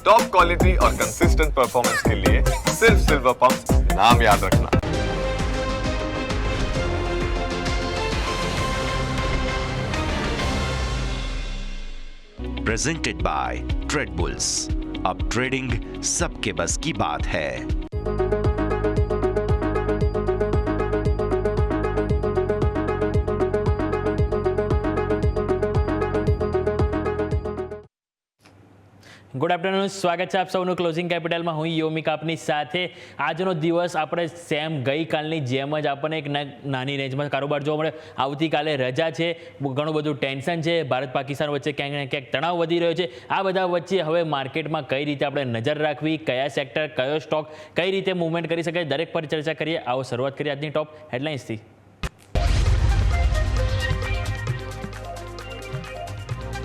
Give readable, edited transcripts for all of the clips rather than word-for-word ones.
Top quality और consistent performance के लिए सिर्फ सिल्वर पंप नाम याद रखना। Presented by trade bulls. अब ट्रेडिंग सबके बस की बात है। ગુડ આફ્ટરનૂન, સ્વાગત છે આપ સૌનું ક્લોઝિંગ કેપિટલમાં. હું યોમિક આપની સાથે. આજનો દિવસ આપણે સેમ ગઈકાલની જેમ જ આપણને એક નાની રેન્જમાં કારોબાર જોવા મળે. આવતીકાલે રજા છે, ઘણું બધું ટેન્શન છે, ભારત પાકિસ્તાન વચ્ચે ક્યાંક ને ક્યાંક તણાવ વધી રહ્યો છે. આ બધા વચ્ચે હવે માર્કેટમાં કઈ રીતે આપણે નજર રાખવી, કયા સેક્ટર, કયો સ્ટોક કઈ રીતે મૂવમેન્ટ કરી શકાય, દરેક પર ચર્ચા કરીએ. આવો શરૂઆત કરીએ આજની ટોપ હેડલાઇન્સથી.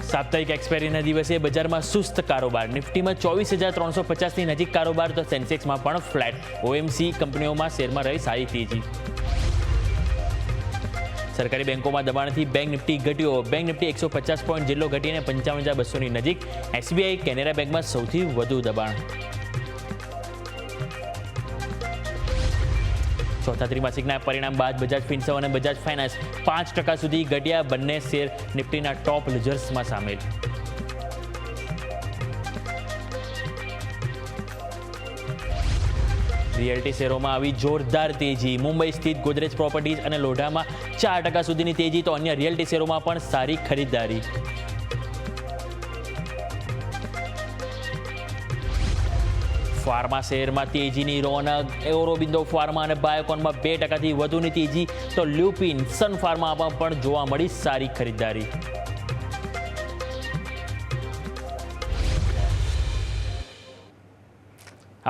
સાપ્તાહિક એક્સપાયરીના દિવસે બજારમાં સુસ્ત કારોબાર. નિફ્ટીમાં 24,350ની નજીક કારોબાર, તો સેન્સેક્સમાં પણ ફ્લેટ. ઓએમસી કંપનીઓમાં શેરમાં રહી સારી તેજી. સરકારી બેંકોમાં દબાણથી બેંક નિફ્ટી ઘટ્યો. બેંક નિફ્ટી 150 પોઈન્ટ જેટલો ઘટીને 55,200ની નજીક. એસબીઆઈ, કેનેરા બેંકમાં સૌથી વધુ દબાણ. ચોથા ત્રિમાસિકના પરિણામ બાદ બજાજ ફિનસર્વ અને બજાજ ફાઇનાન્સ 5% સુધી ઘટ્યા. બંને શેર નિફ્ટીના ટોપ લૂઝર્સમાં સામેલ. રિયલ્ટી શેરોમાં આવી જોરદાર તેજી. મુંબઈ સ્થિત ગોદરેજ પ્રોપર્ટીઝ અને લોઢામાં 4% સુધીની તેજી, તો અન્ય રિયલ્ટી શેરોમાં પણ સારી ખરીદદારી. ફાર્મા શેરમાં તેજીની રોનક. એરોબિંદો ફાર્મા અને બાયોકોનમાં 2%થી વધુની તેજી, તો લ્યુપિન, સન ફાર્મામાં પણ જોવા મળી સારી ખરીદદારી.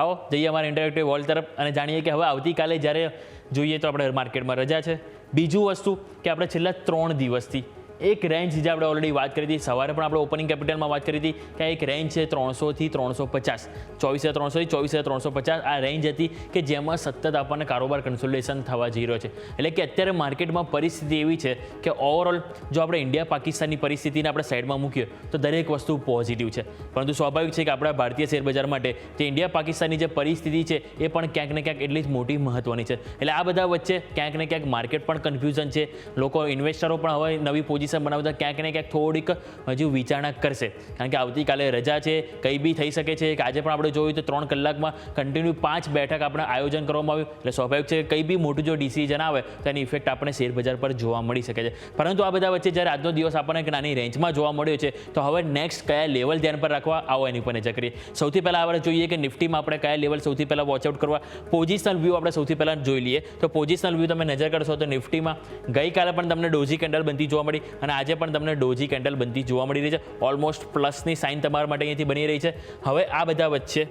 આવો જઈએ અમારા ઇન્ટરેક્ટિવ વોલ તરફ અને જાણીએ કે હવે આવતીકાલે જ્યારે જોઈએ તો આપણે માર્કેટમાં રજા છે. બીજું વસ્તુ કે આપણે છેલ્લા 3 દિવસથી એક રેન્જ જે આપણે ઓલરેડી વાત કરી હતી, સવારે પણ આપણે ઓપનિંગ કેપિટલમાં વાત કરી હતી કે એક રેન્જ છે 300થી 350, 24,300થી 24,350 આ રેન્જ હતી કે જેમાં સતત આપણને કારોબાર કન્સોલિડેશન થવા જઈ રહ્યો છે. એટલે કે અત્યારે માર્કેટમાં પરિસ્થિતિ એવી છે કે ઓવરઓલ જો આપણે ઇન્ડિયા પાકિસ્તાનની પરિસ્થિતિને આપણે સાઈડમાં મૂકીએ તો દરેક વસ્તુ પોઝિટિવ છે, પરંતુ સ્વાભાવિક છે કે આપણા ભારતીય શેર બજાર માટે જે ઇન્ડિયા પાકિસ્તાનની જે પરિસ્થિતિ છે એ પણ ક્યાંક ને ક્યાંક એટલી જ મોટી મહત્વની છે. એટલે આ બધા વચ્ચે ક્યાંક ને ક્યાંક માર્કેટ પણ કન્ફ્યુઝન છે. લોકો ઇન્વેસ્ટરો પણ હવે નવી પોઝિશન બનાવતા ક્યાંક ને ક્યાંક થોડીક હજુ વિચારણા કરશે, કારણ કે આવતીકાલે રજા છે, કંઈ બી થઈ શકે છે. કે આજે પણ આપણે જોયું તો 3 કલાકમાં કન્ટિન્યુ 5 બેઠક આપણે આયોજન કરવામાં આવ્યું. એટલે સ્વાભાવિક છે કે કંઈ બી મોટું જો ડિસિઝન આવે તો એની ઇફેક્ટ આપણે શેર બજાર પર જોવા મળી શકે છે. પરંતુ આ બધા વચ્ચે જ્યારે આજનો દિવસ આપણને એક નાની રેન્જમાં જોવા મળ્યો છે, તો હવે નેક્સ્ટ કયા લેવલ ધ્યાન પર રાખવા, આવો એની પર નજર કરીએ. સૌથી પહેલાં આપણે જોઈએ કે નિફ્ટીમાં આપણે કયા લેવલ સૌથી પહેલાં વોચઆઉટ કરવા. પોઝિશનલ વ્યૂ આપણે સૌથી પહેલાં જોઈ લઈએ. તો પોઝિશનલ વ્યૂ તમે નજર કરશો તો નિફ્ટીમાં ગઈકાલે પણ તમને ડોજી કેન્ડલ બનતી જોવા મળી અને આજે પણ તમને ડોજી કેન્ડલ બનતી જોવા મળી રહી છે. ઓલમોસ્ટ પ્લસની સાઇન તમારા માટે અહીંયાથી બની રહી છે. હવે આ બધા વચ્ચે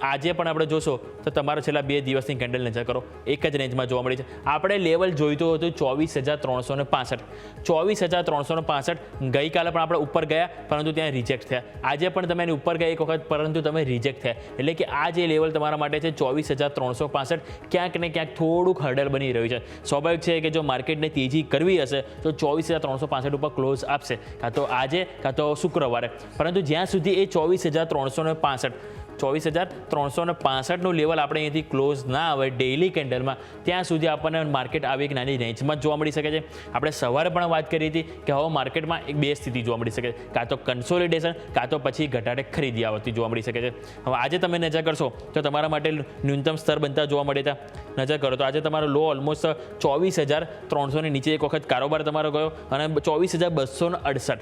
આજે પણ આપણે જોશો તો તમારા છેલ્લા 2 દિવસની કેન્ડલ નજર કરો, એક જ રેન્જમાં જોવા મળી છે. આપણે લેવલ જોઈતું હતું 24,365. 24,365 ગઈકાલે પણ આપણે ઉપર ગયા, પરંતુ ત્યાં રિજેક્ટ થયા. આજે પણ તમે એની ઉપર ગયા એક વખત, પરંતુ તમે રિજેક્ટ થયા. એટલે કે આ જે લેવલ તમારા માટે છે 24,365 ક્યાંક ને ક્યાંક થોડુંક હર્ડલ બની રહ્યું છે. સ્વાભાવિક છે કે જો માર્કેટને તેજી કરવી હશે તો 24,365 ઉપર ક્લોઝ આપશે, કાં તો આજે કાં તો શુક્રવારે. પરંતુ જ્યાં સુધી એ 24,365 24,365નું લેવલ આપણે અહીંયાથી ક્લોઝ ના આવે ડેઇલી કેન્ડલમાં, ત્યાં સુધી આપણને માર્કેટ આવી એક નાની રેન્જમાં જોવા મળી શકે છે. આપણે સવારે પણ વાત કરી હતી કે હવે માર્કેટમાં એક 2 સ્થિતિ જોવા મળી શકે છે, કાં તો કન્સોલિડેશન કાં તો પછી ઘટાડે ખરીદી આવતી જોવા મળી શકે છે. હવે આજે તમે નજર કરશો તો તમારા માટે ન્યૂનતમ સ્તર બનતા જોવા મળે હતા. નજર કરો તો આજે તમારો લો ઓલમોસ્ટ 24,300ની નીચે એક વખત કારોબાર તમારો ગયો અને 24,268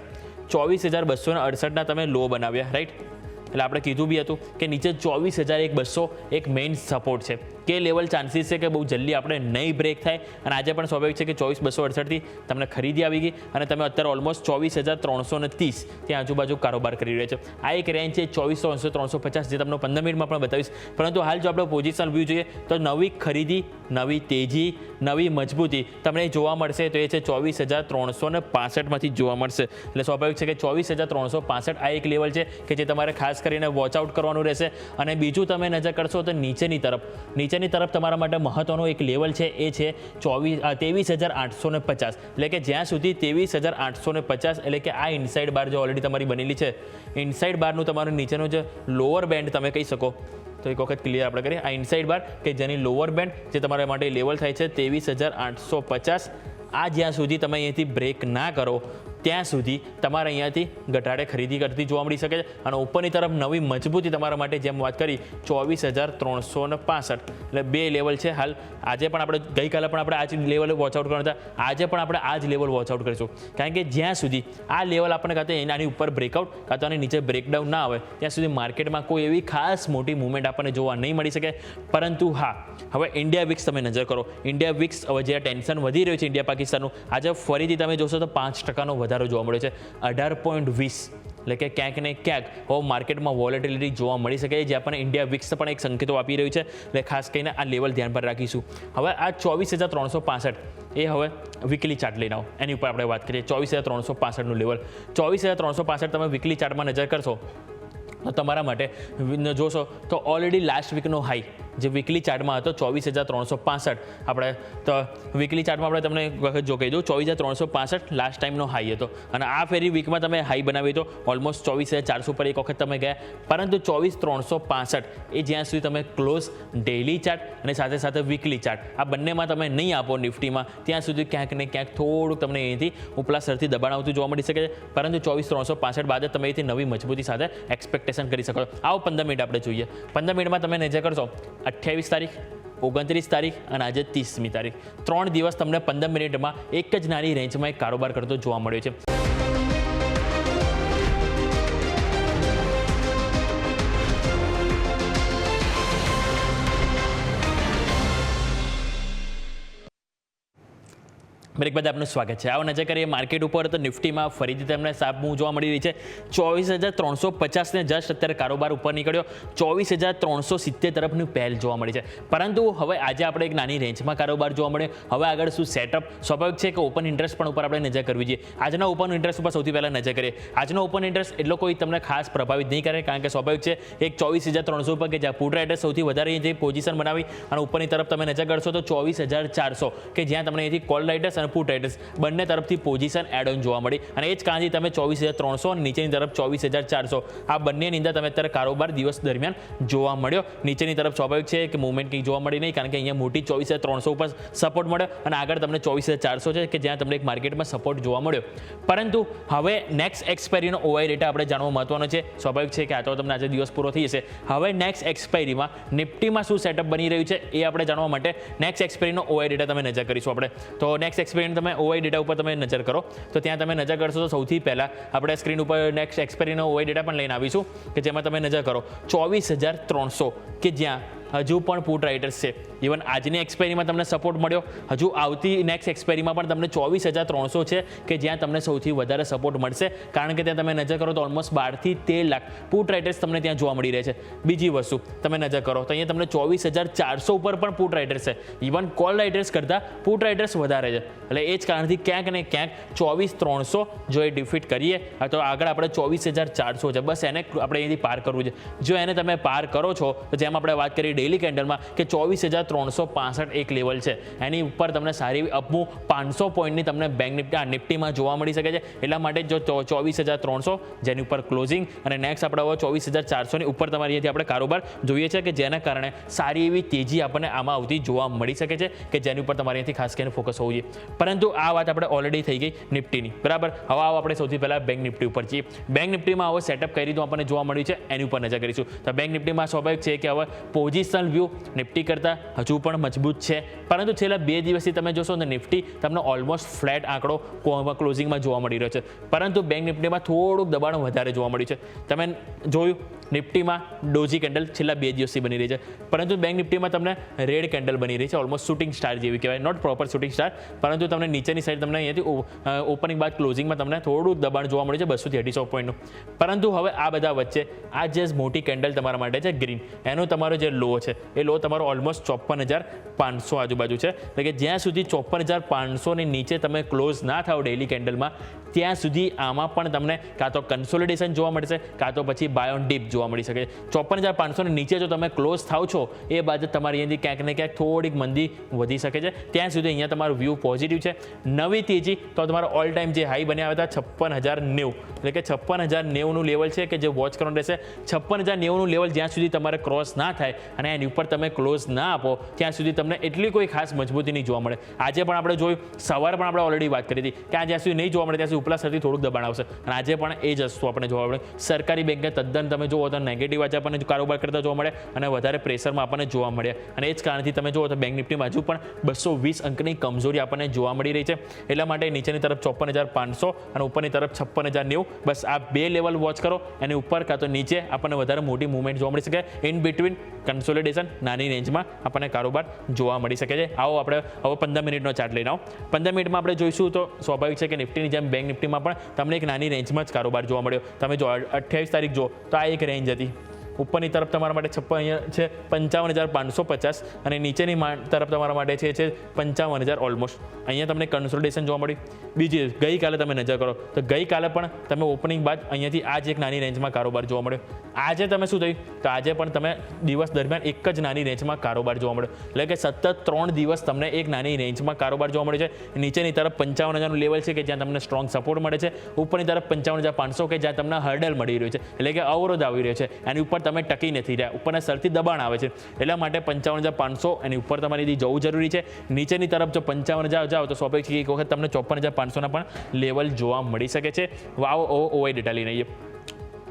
24,268ના તમે લો બનાવ્યા, રાઈટ. એટલે આપણે કીધું બી હતું કે નીચે 24,200 એક મેઇન સપોર્ટ છે. કે લેવલ ચાન્સીસ છે કે બહુ જલ્દી આપણે નહીં બ્રેક થાય. અને આજે પણ સ્વાભાવિક છે કે 24,268થી તમને ખરીદી આવી ગઈ અને તમે અત્યારે ઓલમોસ્ટ 24,330 ત્યાં આજુબાજુ કારોબાર કરી રહ્યા છે. આ એક રેન્જ છે 24,350 જે તમને 15 મિનિટમાં પણ બતાવીશ. પરંતુ હાલ જો આપણે પોઝિશનલ વ્યૂ જોઈએ તો નવી ખરીદી, નવી તેજી, નવી મજબૂતી તમને જોવા મળશે તો એ છે 24,365માંથી જોવા મળશે. એટલે સ્વાભાવિક છે કે 24,365 આ એક લેવલ છે કે જે તમારે ખાસ ખાસ કરીને વોચ આઉટ કરવાનું રહેશે. અને બીજું તમે નજર કરશો તો નીચેની તરફ તમારા માટે મહત્વનો એક લેવલ છે, એ છે 23,850. એટલે કે જ્યાં સુધી 23,850 એટલે કે આ ઇનસાઇડ બાર જે ઓલરેડી તમારી બનેલી છે, ઇનસાઇડ બારનું તમારું નીચેનું જે લોઅર બેન્ડ તમે કહી શકો. તો એક વખત ક્લિયર આપણે કરીએ. આ ઇનસાઇડ બાર કે જેની લોઅર બેન્ડ જે તમારા માટે લેવલ થાય છે 23,850, આ જ્યાં સુધી તમે અહીંયાથી બ્રેક ના કરો ત્યાં સુધી તમારે અહીંયાથી ઘટાડે ખરીદી કરતી જોવા મળી શકે છે. અને ઉપરની તરફ નવી મજબૂતી તમારા માટે જેમ વાત કરી 24,365 એટલે 2 લેવલ છે હાલ. આજે પણ આપણે ગઈકાલે પણ આપણે આ જ લેવલ વોચઆઉટ કરવાના હતા, આજે પણ આપણે આ જ લેવલ વોચઆઉટ કરીશું. કારણ કે જ્યાં સુધી આ લેવલ આપણને કાં તો એનાની ઉપર બ્રેકઆઉટ કાં તો આની નીચે બ્રેકડાઉન ના આવે ત્યાં સુધી માર્કેટમાં કોઈ એવી ખાસ મોટી મૂવમેન્ટ આપણને જોવા નહીં મળી શકે. પરંતુ હા, હવે ઇન્ડિયા વિક્સ તમે નજર કરો. ઇન્ડિયા વિક્સ હવે જે ટેન્શન વધી રહ્યું છે ઇન્ડિયા પાકિસ્તાનનું, આજે ફરીથી તમે જોશો તો 5% વધારો જોવા મળ્યો છે, 18.20. એટલે કે ક્યાંક ને ક્યાંક હવે માર્કેટમાં વોલેટિલિટી જોવા મળી શકે છે, જે આપણને ઇન્ડિયા વિક્સ પણ એક સંકેતો આપી રહ્યું છે. એટલે ખાસ કરીને આ લેવલ ધ્યાન પર રાખીશું. હવે આ 24,365 એ હવે વીકલી ચાર્ટ લઈને આવો, એની ઉપર આપણે વાત કરીએ. 24,365નું લેવલ, 24,365 તમે વીકલી ચાર્ટમાં નજર કરશો તો તમારા માટે જોશો તો ઓલરેડી લાસ્ટ વીકનો હાઈ જે વીકલી ચાર્ટમાં હતો 24,365, આપણે તો વીકલી ચાર્ટમાં આપણે તમને વખત જો કહી દઉં 24,365 લાસ્ટ ટાઈમનો હાઈ હતો. અને આ ફેરી વીકમાં તમે હાઈ બનાવી તો ઓલમોસ્ટ 24,400 પર એક વખત તમે ગયા. પરંતુ 24,365 એ જ્યાં સુધી તમે ક્લોઝ ડેઇલી ચાર્ટ અને સાથે સાથે વીકલી ચાર્ટ આ બંનેમાં તમે નહીં આપો નિફ્ટીમાં, ત્યાં સુધી ક્યાંક ને ક્યાંક થોડુંક તમને અહીંથી ઉપલા સ્તરથી દબાણ આવતું જોવા મળી શકે છે. પરંતુ 24,365 બાદ જ તમે અહીંથી નવી મજબૂતી સાથે એક્સપેક્ટેશન કરી શકો. આવો 15 મિનિટ આપણે જોઈએ. 15 મિનિટમાં તમે નજર કરશો 28 તારીખ, 29 તારીખ અને આજે 30મી તારીખ, 3 દિવસ તમને 15 મિનિટમાં એક જ નાની રેન્જમાં એક કારોબાર કરતો જોવા મળ્યો છે. બ્રેક બાદ આપનું સ્વાગત છે. આવો નજર કરીએ માર્કેટ ઉપર તો નિફ્ટીમાં ફરીથી તમને સાપ મૂવ જોવા મળી રહી છે. 24,350 ને જસ્ટ અત્યારે કારોબાર ઉપર નીકળ્યો, 24,370 તરફની પહેલ જોવા મળી છે. પરંતુ હવે આજે આપણે એક નાની રેન્જમાં કારોબાર જોવા મળ્યો. હવે આગળ શું સેટઅપ, સ્વાભાવિક છે કે ઓપન ઇન્ટરેસ્ટ પણ ઉપર આપણે નજર કરવી જોઈએ. આજના ઓપન ઇન્ટરેસ્ટ ઉપર સૌથી પહેલાં નજર કરીએ. આજનો ઓપન ઇન્ટરેસ્ટ એટલો કોઈ તમને ખાસ પ્રભાવિત નહીં કરે, કારણ કે સ્વાભાવિક છે એક 24,300 ઉપર કે જ્યાં પુટ રાઇટર્સ સૌથી વધારે જે પોઝિશન બનાવી અને ઉપરની તરફ તમે નજર કરશો તો 24,400 કે જ્યાં તમને અહીંથી કોલ રાઇટર્સ પુટ રાઇટર્સ બંને તરફથી પોઝિશન એડ ઓન જોવા મળી. અને એ જ કારણથી તમે 24,300 અને નીચેની તરફ 24,400 આ બંનેની અંદર તમે અત્યારે કારોબાર દિવસ દરમિયાન જોવા મળ્યો. નીચેની તરફ સ્વાભાવિક છે કે મુવમેન્ટ કંઈ જોવા મળી નહીં, કારણ કે અહીંયા મોટી 24,300 ઉપર સપોર્ટ મળ્યો અને આગળ તમને 24,400 છે કે જ્યાં તમને એક માર્કેટમાં સપોર્ટ જોવા મળ્યો. પરંતુ હવે નેક્સ્ટ એક્સપાયરીનો ઓઆઈ રેટ આપણે જાણવો મહત્વનો છે. સ્વાભાવિક છે કે આ તો તમને આજે દિવસ પૂરો થઈ જશે. હવે નેક્સ્ટ એક્સપાયરીમાં નિફ્ટીમાં શું સેટઅપ બની રહ્યું છે એ આપણે જાણવા માટે નેક્સ્ટ એક્સપાયરીનો ઓઆઈ ડેટા તમે નજર કરીશું આપણે. તો નેક્સ્ટ એક્સપાયરી તમે ઓઆઈ ડેટા ઉપર તમે નજર કરો તો ત્યાં તમે નજર કરશો તો સૌથી પહેલાં આપણે સ્ક્રીન ઉપર નેક્સ્ટ એક્સપાયરીનો ઓઆઈ ડેટા પણ લઈને આવીશું કે જેમાં તમે નજર કરો 24,300 કે જ્યાં હજુ પણ પુટ રાઇટર્સ છે. ઇવન આજની એક્સપાયરીમાં તમને સપોર્ટ મળ્યો, હજુ આવતી નેક્સ્ટ એક્સપાયરીમાં પણ તમને 24,300 છે કે જ્યાં તમને સૌથી વધારે સપોર્ટ મળશે, કારણ કે ત્યાં તમે નજર કરો તો ઓલમોસ્ટ 12 થી 13 લાખ પુટ રાઇટર્સ તમને ત્યાં જોવા મળી રહે છે. બીજી વસ્તુ તમે નજર કરો તો અહીંયા તમને 24,400 ઉપર પણ પુટ રાઇટર્સ છે. ઇવન કોલ રાઇટર્સ કરતાં પુટ રાઇટર્સ વધારે છે. એટલે એ જ કારણથી ક્યાંક ને ક્યાંક 24,300 જો એ ડિફીટ કરીએ તો આગળ આપણે 24,400 છે, બસ એને આપણે અહીંથી પાર કરવું છે. જો એને તમે પાર કરો છો તો જેમ આપણે વાત કરી ડેઇલી કેન્ડલમાં કે 24,365 એક લેવલ છે, એની ઉપર તમને સારી એવી અપમૂવ 500 પોઈન્ટની તમને બેંક નિફ્ટીમાં જોવા મળી શકે છે. એટલા માટે જો 24,300 જેની ઉપર ક્લોઝિંગ અને નેક્સ્ટ આપણે હવે 24,400ની ઉપર તમારી અહીંયાથી આપણે કારોબાર જોઈએ છે કે જેના કારણે સારી એવી તેજી આપણને આમાં આવતી જોવા મળી શકે છે કે જેની ઉપર તમારે અહીંયાથી ખાસ કરીને ફોકસ હોવું જોઈએ. પરંતુ આ વાત આપણે ઓલરેડી થઈ ગઈ નિફ્ટીની, બરાબર. હવે આવો આપણે સૌથી પહેલાં બેંક નિફ્ટી ઉપર છીએ. બેંક નિફ્ટીમાં હવે સેટઅપ કઈ રીતનું આપણને જોવા મળ્યું છે એની ઉપર નજર કરીશું. તો બેંક નિફ્ટીમાં સ્વાભાવિક છે કે હવે પોઝિશનલ વ્યૂ નિફ્ટી કરતાં હજુ પણ મજબૂત છે, પરંતુ છેલ્લા 2 દિવસથી તમે જોશો તો નિફ્ટી તમને ઓલમોસ્ટ ફ્લેટ આંકડો ક્લોઝિંગમાં જોવા મળી રહ્યો છે. પરંતુ બેંક નિફ્ટીમાં થોડુંક દબાણ વધારે જોવા મળ્યું છે. તમે જોયું નિફ્ટીમાં ડોજી કેન્ડલ છેલ્લા 2 દિવસથી બની રહી છે, પરંતુ બેંક નિફ્ટીમાં તમને રેડ કેન્ડલ બની રહી છે, ઓલમોસ્ટ શૂટિંગ સ્ટાર જેવી કહેવાય, નોટ પ્રોપર શૂટિંગ સ્ટાર, પરંતુ તમને નીચેની સાઈડ તમને અહીંયાથી ઓપનિંગ બાદ ક્લોઝિંગમાં તમને થોડું દબાણ જોવા મળે છે 200 પોઈન્ટનું. પરંતુ હવે આ બધા વચ્ચે આ જે મોટી કેન્ડલ તમારા માટે છે ગ્રીન, એનો તમારો જે લો છે એ લો તમારો ઓલમોસ્ટ 54,500 આજુબાજુ છે. એટલે કે જ્યાં સુધી 54,500 ની નીચે તમે ક્લોઝ ના થાવ ડેઇલી કેન્ડલમાં ત્યાં સુધી આમાં પણ તમને કાં તો કન્સોલિડેશન જોવા મળશે, કાં તો પછી બાય ઓન ડીપ જોવા મળી શકે. 54,500 નીચે જો તમે ક્લોઝ થાવ છો એ બાદ તમારી અહીંયાથી ક્યાંક ને ક્યાંક થોડીક મંદી વધી શકે છે. ત્યાં સુધી અહીંયા તમારું વ્યૂ પોઝિટિવ છે. નવી તેજી તો તમારો ઓલ ટાઈમ જે હાઈ બન્યા હતા 56,090, એટલે કે 56,090નું લેવલ છે કે જે વોચ કરવાનું રહેશે. 56,090નું લેવલ જ્યાં સુધી તમારે ક્રોસ ના થાય અને એની ઉપર તમે ક્લોઝ ના આપો ત્યાં સુધી તમને એટલી કોઈ ખાસ મજબૂતી નહીં જોવા મળે. આજે પણ આપણે જોયું, સવારે પણ આપણે ઓલરેડી વાત કરી હતી કે આ જ્યાં સુધી નહીં જોવા મળે ત્યાં સુધી ઉપલા સ્તરથી થોડુંક દબાણ આવશે, અને આજે પણ એ જ વસ્તુ આપણે જોવા મળે. સરકારી બેંકને તદ્દન તમે જુઓ તો નેગેટિવ આજે આપણને કારોબાર કરતા જોવા મળે અને વધારે પ્રેશરમાં આપણને જોવા મળે, અને એ જ કારણથી તમે જુઓ તો બેંક નિફ્ટીમાં હજુ પણ 220 અંકની કમજોરી આપણને જોવા મળી રહી છે. એટલા માટે નીચેની તરફ 54,500 અને ઉપરની તરફ 56,090, બસ આ બે લેવલ વોચ કરો. એની ઉપર કાં તો નીચે આપણને વધારે મોટી મૂવમેન્ટ જોવા મળી શકે. ઇન બિટવીન કન્સોલિડેશન નાની રેન્જમાં આપણને કારોબાર જોવા મળી શકે છે. આવો આપણે હવે 15 મિનિટનો ચાર્ટ લઈને આવો. 15 મિનિટમાં આપણે જોઈશું તો સ્વાભાવિક છે કે નિફ્ટીની જેમ બેંક નિફ્ટીમાં પણ તમને એક નાની રેન્જમાં જ કારોબાર જોવા મળ્યો. તમે જો 28 તારીખ જો તો આ એક રેન્જ હતી. ઉપરની તરફ તમારા માટે અહીંયા છે 55,550 અને નીચેની તરફ તમારા માટે છે 55,000 ઓલમોસ્ટ. અહીંયા તમને કન્સોલિડેશન જોવા મળ્યું. બીજી ગઈકાલે તમે નજર કરો તો ગઈકાલે પણ તમે ઓપનિંગ બાદ અહીંયાથી આ જ એક નાની રેન્જમાં કારોબાર જોવા મળ્યો. આજે તમે શું થયું તો આજે પણ તમે દિવસ દરમિયાન એક જ નાની રેન્જમાં કારોબાર જોવા મળ્યો. એટલે કે સતત 3 દિવસ તમને એક નાની રેન્જમાં કારોબાર જોવા મળે છે. નીચેની તરફ 55,000નું લેવલ છે કે જ્યાં તમને સ્ટ્રોંગ સપોર્ટ મળે છે. ઉપરની તરફ 55,500 કે જ્યાં તમને હર્ડલ મળી રહ્યું છે, એટલે કે અવરોધ આવી રહ્યો છે. એની ઉપર તમે ટકી નથી રહ્યા, ઉપરના સ્તરથી દબાણ આવે છે. એટલા માટે 55,500 એની ઉપર તમારી જવું જરૂરી છે. નીચેની તરફ જો 55,000 જાઓ તો સ્વાભાવિક એક વખત તમને 54,500ના પણ લેવલ જોવા મળી શકે છે. વાવ ઓવાઈ ડેટા લઈને આવીએ.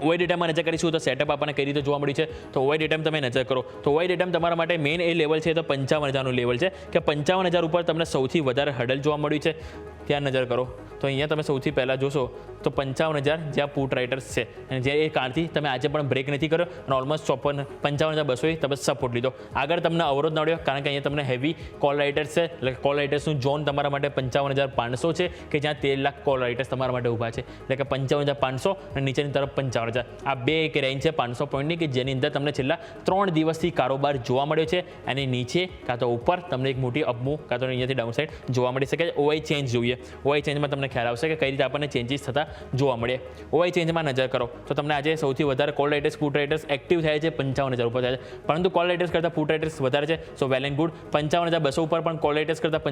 ઓવાઈ ડેટામાં નજર કરીશું તો સેટઅપ આપણને કઈ રીતે જોવા મળ્યું છે તો ઓવાઈ ડેટામાં તમે નજર કરો તો ઓવાઈ ડેટામાં તમારા માટે મેઇન એ લેવલ છે તો 55,000નું લેવલ છે કે 55,000 ઉપર તમને સૌથી વધારે હર્ડલ જોવા મળ્યું છે. ત્યાં નજર કરો તો અહીંયા તમે સૌથી પહેલાં જોશો તો 55,000 જ્યાં પુટ રાઇટર્સ છે અને જે એ કારણથી તમે આજે પણ બ્રેક નથી કર્યો અને ઓલમોસ્ટ 55,200 તમે સપોર્ટ લીધો. આગળ તમને અવરોધ નડ્યો કારણ કે અહીંયા તમને હેવી કોલ રાઇટર્સ છે, એટલે કોલ રાઇટર્સનું ઝોન તમારા માટે 55,500 છે કે જ્યાં 13 લાખ કોલ રાઇટર્સ તમારા માટે ઊભા છે. એટલે કે 55,500 અને નીચેની તરફ 55,000. આ બે એક રેન્જ છે 500 પોઈન્ટની કે જેની અંદર તમને છેલ્લા 3 દિવસથી કારોબાર જોવા મળ્યો છે. અને નીચે કાં તો ઉપર તમને એક મોટી અપમૂવ કાં તો અહીંયાથી ડાઉન સાઇડ જોવા મળી શકે છે. ઓવાઈ ચેન્જ જોઈએ. ઓવાઈ ચેન્જમાં તમને ખ્યાલ આવશે કે કઈ રીતે આપણને ચેન્જીસ થતા જોવા મળે. ઓવાઈ ચેન્જમાં નજર કરો તો તમને આજે સૌથી વધારે call writers put writers active થાય છે 55,000 ઉપર થાય છે, પરંતુ કોલ રાઇટર્સ કરતાં પુટ રાઇટર્સ વધારે છે. So well and good. 55,200 ઉપર પણ કોલ રાઇટર્સ કરતાં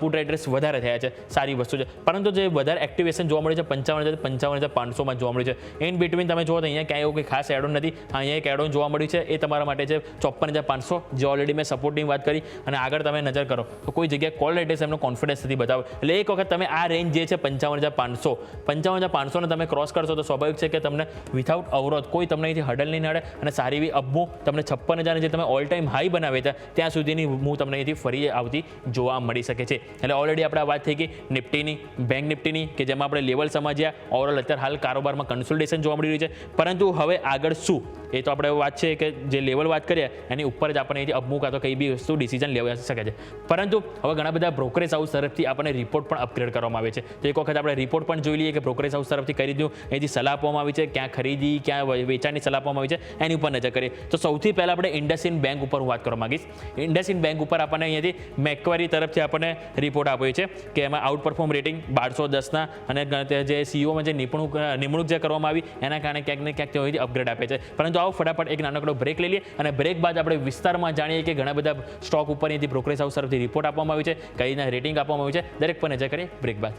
પુટ રાઇટર્સ વધારે થયા છે, સારી વસ્તુ છે. પરંતુ જે વધારે એક્ટિવેશન જોવા મળે છે 55,500માં જોવા મળ્યું છે. ઇન બિટવીન તમે જુઓ તો અહીંયા ક્યાંય એવું કોઈ ખાસ એડોન નથી. અહીંયા એક એડોન જોવા મળ્યું છે, એ તમારા માટે છે 54,500 જે ઓલરેડી મેં સપોર્ટની વાત કરી. અને આગળ તમે નજર કરો તો કોઈ જગ્યાએ કોલ રાઇટર્સ એમનો કોન્ફિડન્સ નથી બતાવ્યો. એટલે એક વખત તમે આ રેન્જ જે છે 55,500 ને તમે ક્રોસ કરશો તો સ્વાભાવિક છે કે તમને વિથઆઉટ અવરોધ કોઈ તમને અહીંથી હર્ડલ નહીં નડે અને સારી એવી અપમૂવ તમને 56,000 જે તમે ઓલ ટાઈમ હાઈ બનાવ્યા હતા ત્યાં સુધીની મૂવ તમને અહીંથી ફરી આવતી જોવા મળી શકે છે. એટલે ઓલરેડી આપણે વાત થઈ ગઈ નિફ્ટીની, બેંક નિફ્ટીની કે જેમાં આપણે લેવલ સમજ્યા. ઓવરઓલ અત્યારે હાલ કારોબારમાં કન્સોલિડેશન જોવા મળી રહ્યું છે, પરંતુ હવે આગળ શું એ તો આપણે વાત છે કે જે લેવલ વાત કરીએ એની ઉપર જ આપણને અહીંથી અપમૂવ કાં તો કઈ બી વસ્તુ ડિસિઝન લેવા શકે છે. પરંતુ હવે ઘણા બધા બ્રોકરેજ હાઉસ તરફથી આપણને રિપોર્ટ પણ અપગ્રેડ કરવામાં આવે છે. તો એક વખત આપણે રિપોર્ટ પણ જોઈ લઈએ કે બ્રોકરેજ હાઉસ તરફથી કરી દીધું એથી સલાહ આપવામાં આવી છે, ક્યાં ખરીદી ક્યાં વેચાણની સલાહ આપવામાં આવી છે એની ઉપર નજર કરીએ તો સૌથી પહેલાં આપણે ઇન્ડસઇન્ડ બેંક ઉપર હું વાત કરવા માંગીશ. ઇન્ડસઇન્ડ બેંક ઉપર આપણને અહીંયાથી મેક્વારી તરફથી આપણને રિપોર્ટ આપ્યો છે કે એમાં આઉટ પરફોર્મ રેટિંગ 1210ના અને જે સીઈઓમાં જે નિમણૂક જે કરવામાં આવી એના કારણે ક્યાંક ને ક્યાંક તેઓ અપગ્રેડ આપે છે. પરંતુ આવો ફટાફટ એક નાનકડો બ્રેક લઈ લઈએ અને બ્રેક બાદ આપણે વિસ્તારમાં જાણીએ કે ઘણા બધા સ્ટોક ઉપર અહીંથી બ્રોકરેજ હાઉસ તરફથી રિપોર્ટ આપવામાં આવી છે, કઈ રીતના રેટિંગ આપવામાં આવી છે, દરેક પર નજર કરીએ બ્રેક બાદ.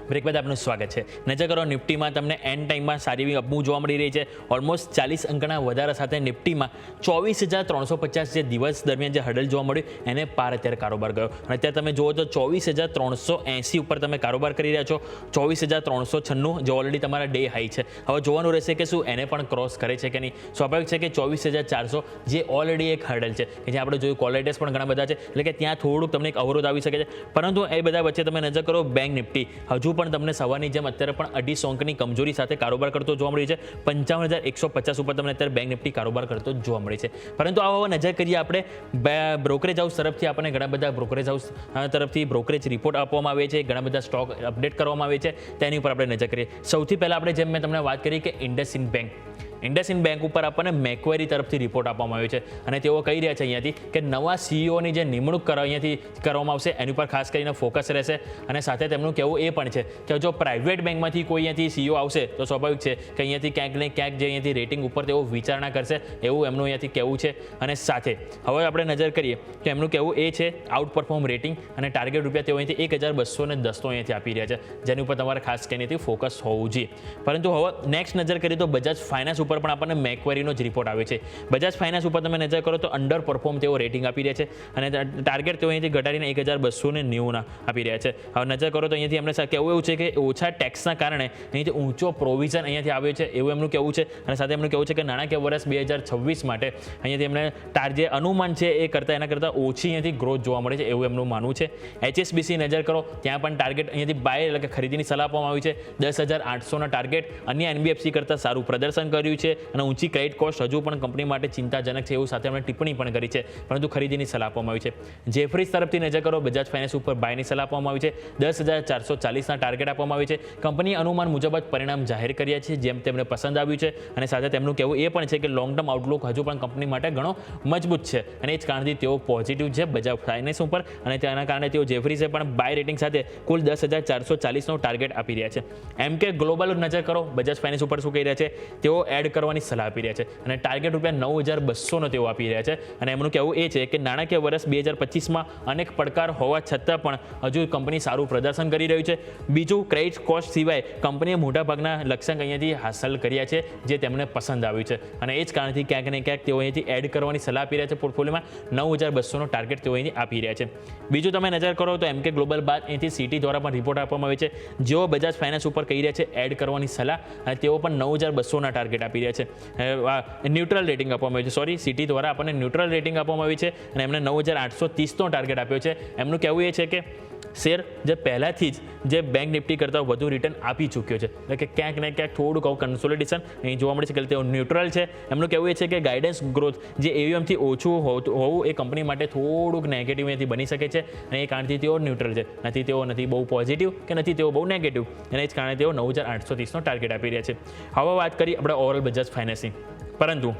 બ્રેક બાદ આપનું સ્વાગત છે. નજર કરો નિફ્ટીમાં તમને એન્ડ ટાઈમમાં સારી એવી અપમૂવ જોવા મળી રહી છે. ઓલમોસ્ટ 40 અંકના વધારા સાથે નિફ્ટીમાં 24,350 જે દિવસ દરમિયાન જે હર્ડલ જોવા મળ્યું એને પાર અત્યારે કારોબાર ગયો. અને અત્યારે તમે જુઓ તો 24,380 ઉપર તમે કારોબાર કરી રહ્યા છો. 24,396 જે ઓલરેડી તમારા ડે હાઈ છે. હવે જોવાનું રહેશે કે શું એને પણ ક્રોસ કરે છે કે નહીં. સ્વાભાવિક છે કે 24,400 જે ઓલરેડી એક હર્ડલ છે કે જે આપણે જોયું કોલ રાઇટર્સ પણ ઘણા બધા છે, એટલે કે ત્યાં થોડુંક તમને એક અવરોધ આવી શકે છે. પરંતુ એ બધા વચ્ચે તમે નજર કરો બેંક નિફ્ટી હજુ પણ પણ તમને સવારની જેમ અત્યારે પણ 250 અંકની કમજોરી સાથે કારોબાર કરતો જોવા મળ્યો છે. 55,150 ઉપર તમને અત્યારે બેંક નિફ્ટી કારોબાર કરતો જોવા મળે છે. પરંતુ આ હવે નજર કરીએ આપણે બ્રોકરેજ હાઉસ તરફથી આપણને ઘણા બધા બ્રોકરેજ હાઉસ તરફથી બ્રોકરેજ રિપોર્ટ આપવામાં આવે છે, ઘણા બધા સ્ટોક અપડેટ કરવામાં આવે છે, તેની ઉપર આપણે નજર કરીએ. સૌથી પહેલાં આપણે જેમ મેં તમને વાત કરી કે ઇન્ડસઇન્ડ બેંક ઉપર આપણને મેક્વેરી તરફથી રિપોર્ટ આપવામાં આવ્યો છે અને તેઓ કહી રહ્યા છે અહીંયાથી કે નવા સીઈઓની જે નિમણૂક અહીંયાથી કરવામાં આવશે એની ઉપર ખાસ કરીને ફોકસ રહેશે. અને સાથે તેમનું કહેવું એ પણ છે કે જો પ્રાઇવેટ બેંકમાંથી કોઈ અહીંયાથી સીઈઓ આવશે તો સ્વાભાવિક છે કે અહીંયાથી ક્યાંક ને ક્યાંક જે અહીંયાથી રેટિંગ ઉપર તેઓ વિચારણા કરશે એવું એમનું અહીંયાથી કહેવું છે. અને સાથે હવે આપણે નજર કરીએ તો એમનું કહેવું એ છે આઉટ પરફોર્મ રેટિંગ અને ટાર્ગેટ રૂપિયા તેઓ અહીંથી 1,210 અહીંયાથી આપી રહ્યા છે, જેની ઉપર તમારે ખાસ કરીને ફોકસ હોવું જોઈએ. પરંતુ હવે નેક્સ્ટ નજર કરીએ તો બજાજ ફાઇનાન્સ ઉપર પણ આપણને મેક્વેરીનો જ રિપોર્ટ આવે છે. બજાજ ફાઇનાન્સ ઉપર તમે નજર કરો તો અંડર પરફોર્મ તેઓ રેટિંગ આપી રહ્યા છે અને ટાર્ગેટ તેઓ અહીંથી ઘટાડીને 1,290 આપી રહ્યા છે. હવે નજર કરો તો અહીંયાથી એમને કહેવું એવું છે કે ઓછા ટેક્સના કારણે અહીંથી ઊંચો પ્રોવિઝન અહીંયાથી આવ્યો છે એવું એમનું કહેવું છે. અને સાથે એમનું કહેવું છે કે નાણાકીય વર્ષ 2026 માટે અહીંયાથી એમને જે અનુમાન છે એ કરતાં એના કરતાં ઓછી અહીંયાથી ગ્રોથ જોવા મળે છે એવું એમનું માનવું છે. HSBC નજર કરો ત્યાં પણ ટાર્ગેટ અહીંયાથી બાય એટલે કે ખરીદીની સલાહ આપવામાં આવી છે. 10,800ના ટાર્ગેટ અન્ય NBFC કરતાં સારું પ્રદર્શન કર્યું છે અને ઊંચી ક્રેડિટ કોસ્ટ હજુ પણ કંપની માટે ચિંતાજનક છે એવું સાથે એમણે ટિપ્પણી પણ કરી છે, પરંતુ ખરીદીની સલાહ આપવામાં આવી છે. જેફરીઝ તરફથી નજર કરો બજાજ ફાઇનાન્સ ઉપર બાયની સલાહ આપવામાં આવી છે. 10,440ના ટાર્ગેટ આપવામાં આવી છે. કંપની અનુમાન મુજબ જ પરિણામ જાહેર કર્યા છે જેમ તેમને પસંદ આવ્યું છે. અને સાથે તેમનું કહેવું એ પણ છે કે લોંગ ટર્મ આઉટલુક હજુ પણ કંપની માટે ઘણો મજબૂત છે અને એ જ કારણથી તેઓ પોઝિટિવ છે બજાજ ફાઇનાન્સ ઉપર અને તેના કારણે તેઓ જેફરીઝે પણ બાય રેટિંગ સાથે કુલ 10,440નો ટાર્ગેટ આપી રહ્યા છે. MK ગ્લોબલ નજર કરો બજાજ ફાઇનાન્સ ઉપર શું કહી રહ્યા છે, તેઓ એડ કરવાની સલાહ આપી રહ્યા છે અને ટાર્ગેટ રૂપિયા 9,200નો તેઓ આપી રહ્યા છે. અને એમનું કહેવું એ છે કે નાણાકીય વર્ષ 2025માં અનેક પડકાર હોવા છતાં પણ હજુ કંપની સારું પ્રદર્શન કરી રહ્યું છે. બીજું ક્રેડિટ કોસ્ટ સિવાય કંપનીએ મોટાભાગના લક્ષ્યાંક અહીંયાથી હાંસલ કર્યા છે જે તેમને પસંદ આવ્યું છે અને એ જ કારણથી ક્યાંક ને ક્યાંક તેઓ અહીંયાથી એડ કરવાની સલાહ આપી રહ્યા છે. પોર્ટફોલિયોમાં 9,200નો ટાર્ગેટ તેઓ અહીંથી આપી રહ્યા છે. બીજું તમે નજર કરો તો MK ગ્લોબલ બાદ અહીંથી સિટી દ્વારા પણ રિપોર્ટ આપવામાં આવે છે જેઓ બજાજ ફાઇનાન્સ ઉપર કહી રહ્યા છે એડ કરવાની સલાહ અને તેઓ પણ 9,200ના ટાર્ગેટ આપી રહ્યા છે. ન્યુટ્રલ રેટિંગ આપવામાં આવ્યું છે, સોરી સિટી દ્વારા આપણને ન્યુટ્રલ રેટિંગ આપવામાં આવી છે અને એમને 9,830નો ટાર્ગેટ આપ્યો છે. એમનું કહેવું એ છે કે શેર જે પહેલાંથી જ જે બેંક નિફ્ટી કરતાં વધુ રિટર્ન આપી ચૂક્યો છે એટલે કે ક્યાંક ને ક્યાંક થોડુંક કન્સોલિડેશન અહીં જોવા મળે છે કે તેઓ ન્યુટ્રલ છે. એમનું કહેવું એ છે કે ગાઈડન્સ ગ્રોથ જે AUMથી ઓછું હોવું એ કંપની માટે થોડુંક નેગેટિવ અહીંથી બની શકે છે અને એ કારણથી તેઓ ન્યુટ્રલ છે, નથી બહુ પોઝિટિવ કે નથી તેઓ બહુ નેગેટિવ અને એ જ કારણે તેઓ 9,830નો ટાર્ગેટ આપી રહ્યા છે. હવે વાત કરી આપણે ઓવરઓલ બજાજ ફાઇનાન્સની, પરંતુ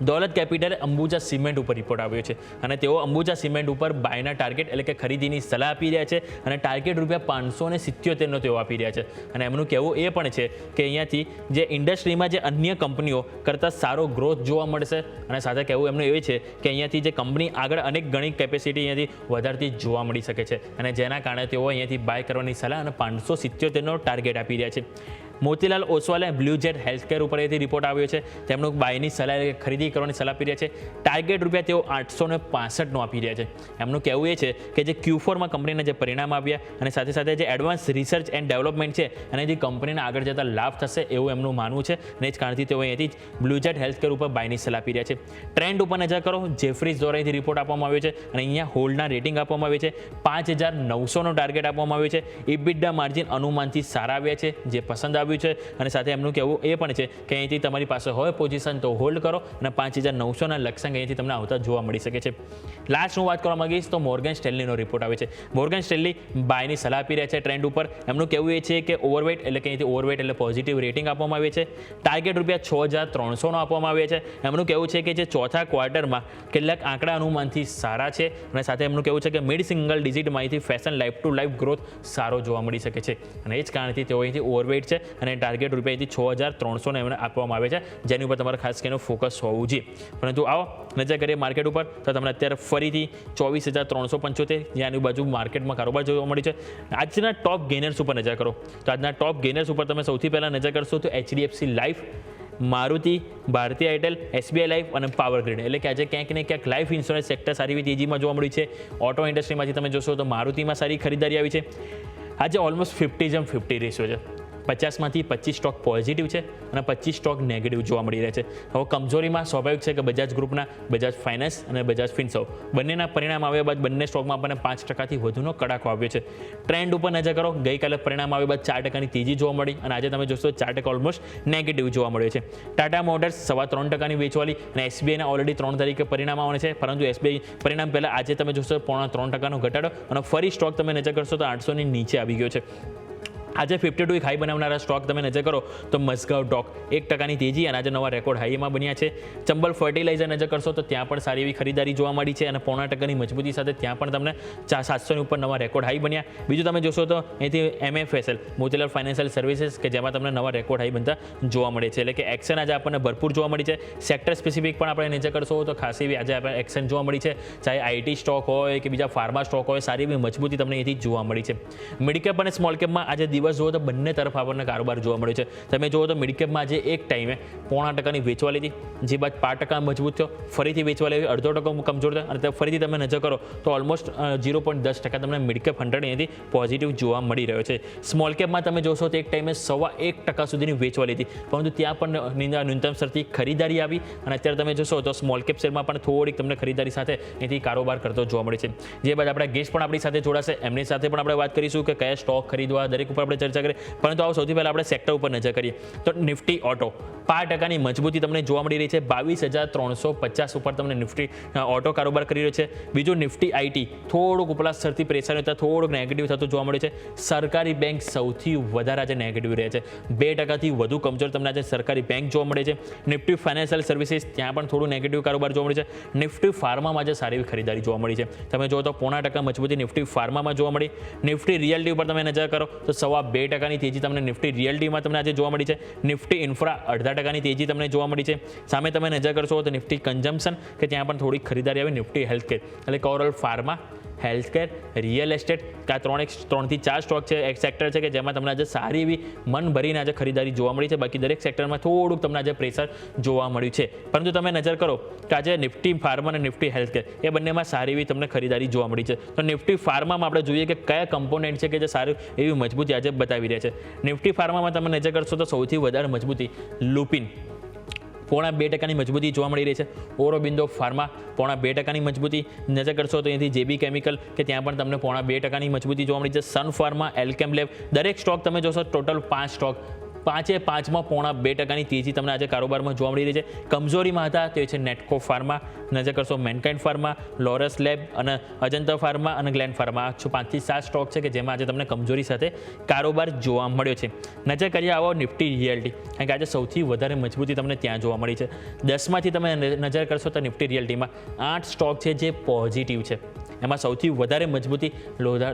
દોલત કેપિટલે અંબુજા સિમેન્ટ ઉપર રિપોર્ટ આવ્યો છે અને તેઓ અંબુજા સિમેન્ટ ઉપર બાયના ટાર્ગેટ એટલે કે ખરીદીની સલાહ આપી રહ્યા છે અને ટાર્ગેટ રૂપિયા 577નો તેઓ આપી રહ્યા છે. અને એમનું કહેવું એ પણ છે કે અહીંયાથી જે ઇન્ડસ્ટ્રીમાં જે અન્ય કંપનીઓ કરતાં સારો ગ્રોથ જોવા મળશે અને સાથે કહેવું એમનું એ છે કે અહીંયાથી જે કંપની આગળ અનેક ઘણી કેપેસિટી અહીંયાથી વધારતી જોવા મળી શકે છે અને જેના કારણે તેઓ અહીંયાથી બાય કરવાની સલાહ અને 577નો ટાર્ગેટ આપી રહ્યા છે. મોતીલાલ ઓસવાલે બ્લુ જેટ હેલ્થકેર ઉપર એથી રિપોર્ટ આવ્યો છે. તેમનું બાયની સલાહ ખરીદી કરવાની સલાહ આપી રહ્યા છે. ટાર્ગેટ રૂપિયા તેઓ 865નો આપી રહ્યા છે. એમનું કહેવું એ છે કે જે Q4માં કંપનીના જે પરિણામ આવ્યા અને સાથે સાથે જે એડવાન્સ રિસર્ચ એન્ડ ડેવલપમેન્ટ છે અને જે કંપનીના આગળ જતા લાભ થશે એવું એમનું માનવું છે અને એ જ કારણથી તેઓ અહીંયાથી જ બ્લુ જેટ હેલ્થકેર ઉપર બાયની સલાહ આપી રહ્યા છે. ટ્રેન્ડ ઉપર નજર કરો જેફરીઝ દ્વારા અહીંથી રિપોર્ટ આપવામાં આવ્યો છે અને અહીંયા હોલ્ડના રેટિંગ આપવામાં આવે છે. 5,900નો ટાર્ગેટ આપવામાં આવ્યો છે. EBITDA માર્જિન અનુમાનથી સારા આવ્યા છે જે પસંદ આવ્યું છે અને સાથે એમનું કહેવું એ પણ છે કે અહીંથી તમારી પાસે હોય પોઝિશન તો હોલ્ડ કરો અને 5,900ના લક્ષ્યાંક અહીંથી તમને આવતા જોવા મળી શકે છે. લાસ્ટ હું વાત કરવા માંગીશ તો મોર્ગન સ્ટેનલીનો રિપોર્ટ આવે છે. મોર્ગન સ્ટેનલી બાયની સલાહ આપી રહ્યા છે ટ્રેન્ડ ઉપર. એમનું કહેવું એ છે કે ઓવરવેટ એટલે કે અહીંથી ઓવરવેટ એટલે પોઝિટિવ રેટિંગ આપવામાં આવે છે. ટાર્ગેટ રૂપિયા 6,300નો આપવામાં આવે છે. એમનું કહેવું છે કે જે ચોથા ક્વાર્ટરમાં કેટલાક આંકડા અનુમાનથી સારા છે અને સાથે એમનું કહેવું છે કે મિડ સિંગલ ડિજિટ માહિતી fashion life to life growth સારો જોવા મળી શકે છે અને એ જ કારણથી તેઓ અહીંથી ઓવરવેટ છે અને ટાર્ગેટ રૂપિયાથી 6,300ને એમને આપવામાં આવે છે જેની ઉપર તમારે ખાસ કરીને ફોકસ હોવું જોઈએ. પરંતુ આવો નજર કરીએ માર્કેટ ઉપર તો તમને અત્યારે ફરીથી 24,375 જેની બાજુ માર્કેટમાં કારોબાર જોવા મળી છે. આજના ટોપ ગેનર્સ ઉપર નજર કરો તો આજના ટોપ ગેનર્સ ઉપર તમે સૌથી પહેલાં નજર કરશો તો HDFC life, Maruti, Bharti Airtel, SBI life અને પાવર ગ્રીડ એટલે કે આજે ક્યાંક ને ક્યાંક લાઈફ ઇન્સ્યોરન્સ સેક્ટર સારી એવી તેજીમાં જોવા મળ્યું છે. ઓટો ઇન્ડસ્ટ્રીમાંથી તમે જોશો તો મારુતિમાં સારી ખરીદારી આવી છે. આજે ઓલમોસ્ટ 50:50 રેશિયો છે. 50માંથી 25 સ્ટોક પોઝિટિવ છે અને 25 સ્ટોક નેગેટિવ જોવા મળી રહ્યા છે. હવે કમજોરીમાં સ્વાભાવિક છે કે બજાજ ગ્રુપના બજાજ ફાઇનાન્સ અને બજાજ ફિનસર્વ બંનેના પરિણામ આવ્યા બાદ બંને સ્ટોકમાં આપણને 5%થી વધુનો કડાકો આવ્યો છે. ટ્રેન્ડ ઉપર નજર કરો, ગઈકાલે પરિણામ આવ્યા બાદ 4%ની તેજી જોવા મળી અને આજે તમે જોશો 4% ઓલમોસ્ટ નેગેટિવ જોવા મળ્યો છે. ટાટા મોટર્સ 3.25% વેચવાલી અને એસબીઆઈના ઓલરેડી 3 તારીખે પરિણામ આવવાના છે, પરંતુ એસબીઆઈ પરિણામ પહેલાં આજે તમે જોશો 3.25% ઘટાડો અને ફરી સ્ટોક તમે નજર કરશો તો 800ની નીચે આવી ગયો છે. આજે 52 વીક હાઈ બનાવનારા સ્ટોક તમે નજર કરો તો મઝગાંવ ડોક 1%ની તેજી અને આજે નવા રેકોર્ડ હાઈમાં બન્યા છે. ચંબલ ફર્ટિલાઇઝર નજર કરશો તો ત્યાં પણ સારી એવી ખરીદારી જોવા મળી છે અને 0.5%ની મજબૂતી સાથે ત્યાં પણ તમને 700ની ઉપર નવા રેકોર્ડ હાઈ બન્યા. બીજું તમે જોશો તો અહીંથી MFSL મોતીલાલ ફાઇનાન્શિયલ સર્વિસીસ કે જેમાં તમને નવા રેકોર્ડ હાઈ બનતા જોવા મળે છે. એટલે કે એક્શન આજે આપણને ભરપૂર જોવા મળી છે. સેક્ટર સ્પેસિફિક પણ આપણે નજર કરશો તો ખાસી એવી આજે આપણે એક્શન જોવા મળી છે. ચાહે આઈટી સ્ટોક હોય કે બીજા ફાર્મા સ્ટોક હોય, સારી એવી મજબૂતી તમને અહીંથી જોવા મળી છે. મિડકેપ અને સ્મોલ કેપમાં આજે દિવસ જુઓ તો બંને તરફ આપણને કારોબાર જોવા મળ્યો છે. તમે જુઓ તો મિડકેપમાં આજે એક ટાઈમે 0.5%ની વેચવા લીધી, જે બાદ 5% મજબૂત થયો, ફરીથી વેચવા લેવી 0.5% કમજોર થયો અને ફરીથી તમે નજર કરો તો ઓલમોસ્ટ 0.10% તમને મિડકેપ 100 અહીંયાથી પોઝિટિવ જોવા મળી રહ્યો છે. સ્મોલ કેપમાં તમે જોશો તો એક ટાઈમે 1% સુધીની વેચવા લીધી, પરંતુ ત્યાં પણ ન્યૂનતમ સ્તરથી ખરીદારી આવી અને અત્યારે તમે જોશો તો સ્મોલ કેપ શેરમાં પણ થોડીક તમને ખરીદારી સાથે અહીંથી કારોબાર કરતો જોવા મળે છે. જે બાદ આપણા ગેસ્ટ પણ આપણી સાથે જોડાશે, એમની સાથે પણ આપણે વાત કરીશું કે કયા સ્ટોક ખરીદવા, દરેક ઉપર આપણે ચર્ચા કરીએ. પરંતુ આવો સૌથી પહેલાં આપણે સેક્ટર ઉપર નજર કરીએ તો નિફ્ટી ઓટો 5%ની મજબૂતી તમને જોવા મળી રહી છે. 22,350 ઉપર તમને નિફ્ટી ઓટો કારોબાર કરી રહ્યો છે. બીજું નિફ્ટી આઈટી થોડુંક ઉપલા સ્તરથી પ્રેશર હતા, થોડુંક નેગેટિવ થતું જોવા મળ્યું છે. સરકારી બેંક સૌથી વધારે આજે નેગેટિવ રહે છે, 2%થી વધુ કમજોર તમને આજે સરકારી બેંક જોવા મળે છે. નિફ્ટી ફાઇનાન્શિયલ સર્વિસીસ ત્યાં પણ થોડું નેગેટિવ કારોબાર જોવા મળે છે. નિફ્ટી ફાર્મામાં આજે સારી એવી ખરીદારી જોવા મળી છે. તમે જો તો 0.5% મજબૂતી નિફ્ટી ફાર્મામાં જોવા મળી. નિફ્ટી રિયલ્ટી ઉપર તમે નજર કરો તો 2.25%ની તેજી તમને નિફ્ટી રિયલ્ટીમાં તમને આજે જોવા મળી છે. નિફ્ટી ઇન્ફ્રા 0.5%ની તેજી તમને જોવા મળી છે. સામે તમે નજર કરશો તો નિફ્ટી કન્ઝમ્પશન કે ત્યાં પણ થોડી ખરીદારી આવી. નિફ્ટી હેલ્થકેર એટલે overall pharma, healthcare, real estate કે આ 3થી 4 સ્ટોક છે, એક સેક્ટર છે કે જેમાં તમને આજે સારી એવી મન ભરીને આજે ખરીદારી જોવા મળી છે. બાકી દરેક સેક્ટરમાં થોડુંક તમને આજે પ્રેશર જોવા મળ્યું છે. પરંતુ તમે નજર કરો કે આજે નિફ્ટી ફાર્મા અને નિફ્ટી હેલ્થકેર એ બંનેમાં સારી એવી તમને ખરીદારી જોવા મળી છે. તો નિફ્ટી ફાર્મામાં આપણે જોઈએ કે કયા કમ્પોનન્ટ છે કે જે સારી એવી મજબૂતી આજે બતાવી રહ્યા છે. નિફ્ટી ફાર્મામાં તમે નજર કરશો તો સૌથી વધારે મજબૂતી લુપિન 0.2%ની મજબૂતી જોવા મળી રહી છે. ઓરોબિંદો ફાર્મા 0.2%ની મજબૂતી નજર કરશો તો અહીંથી જેબી કેમિકલ કે ત્યાં પણ તમને 0.2%ની મજબૂતી જોવા મળી છે. સન ફાર્મા, એલ્કેમ લેબ દરેક સ્ટોક તમે જોશો ટોટલ 5 સ્ટોક 5માં 0.2%ની તેજી તમને આજે કારોબારમાં જોવા મળી રહી છે. કમજોરીમાં હતા તે છે નેટકો ફાર્મા, નજર કરશો મેનકાઇન્ડ ફાર્મા, લોરસ લેબ અને અજંતા ફાર્મા અને ગ્લેન્ડ ફાર્મા 5 થી 7 સ્ટોક છે કે જેમાં આજે તમને કમજોરી સાથે કારોબાર જોવા મળ્યો છે. નજર કરીએ આવો નિફ્ટી રિયલ્ટી, કારણ કે આજે સૌથી વધારે મજબૂતી તમને ત્યાં જોવા મળી છે. 10માંથી તમે નજર કરશો તો નિફ્ટી રિયલ્ટીમાં 8 સ્ટોક છે જે પોઝિટિવ છે. એમાં સૌથી વધારે મજબૂતી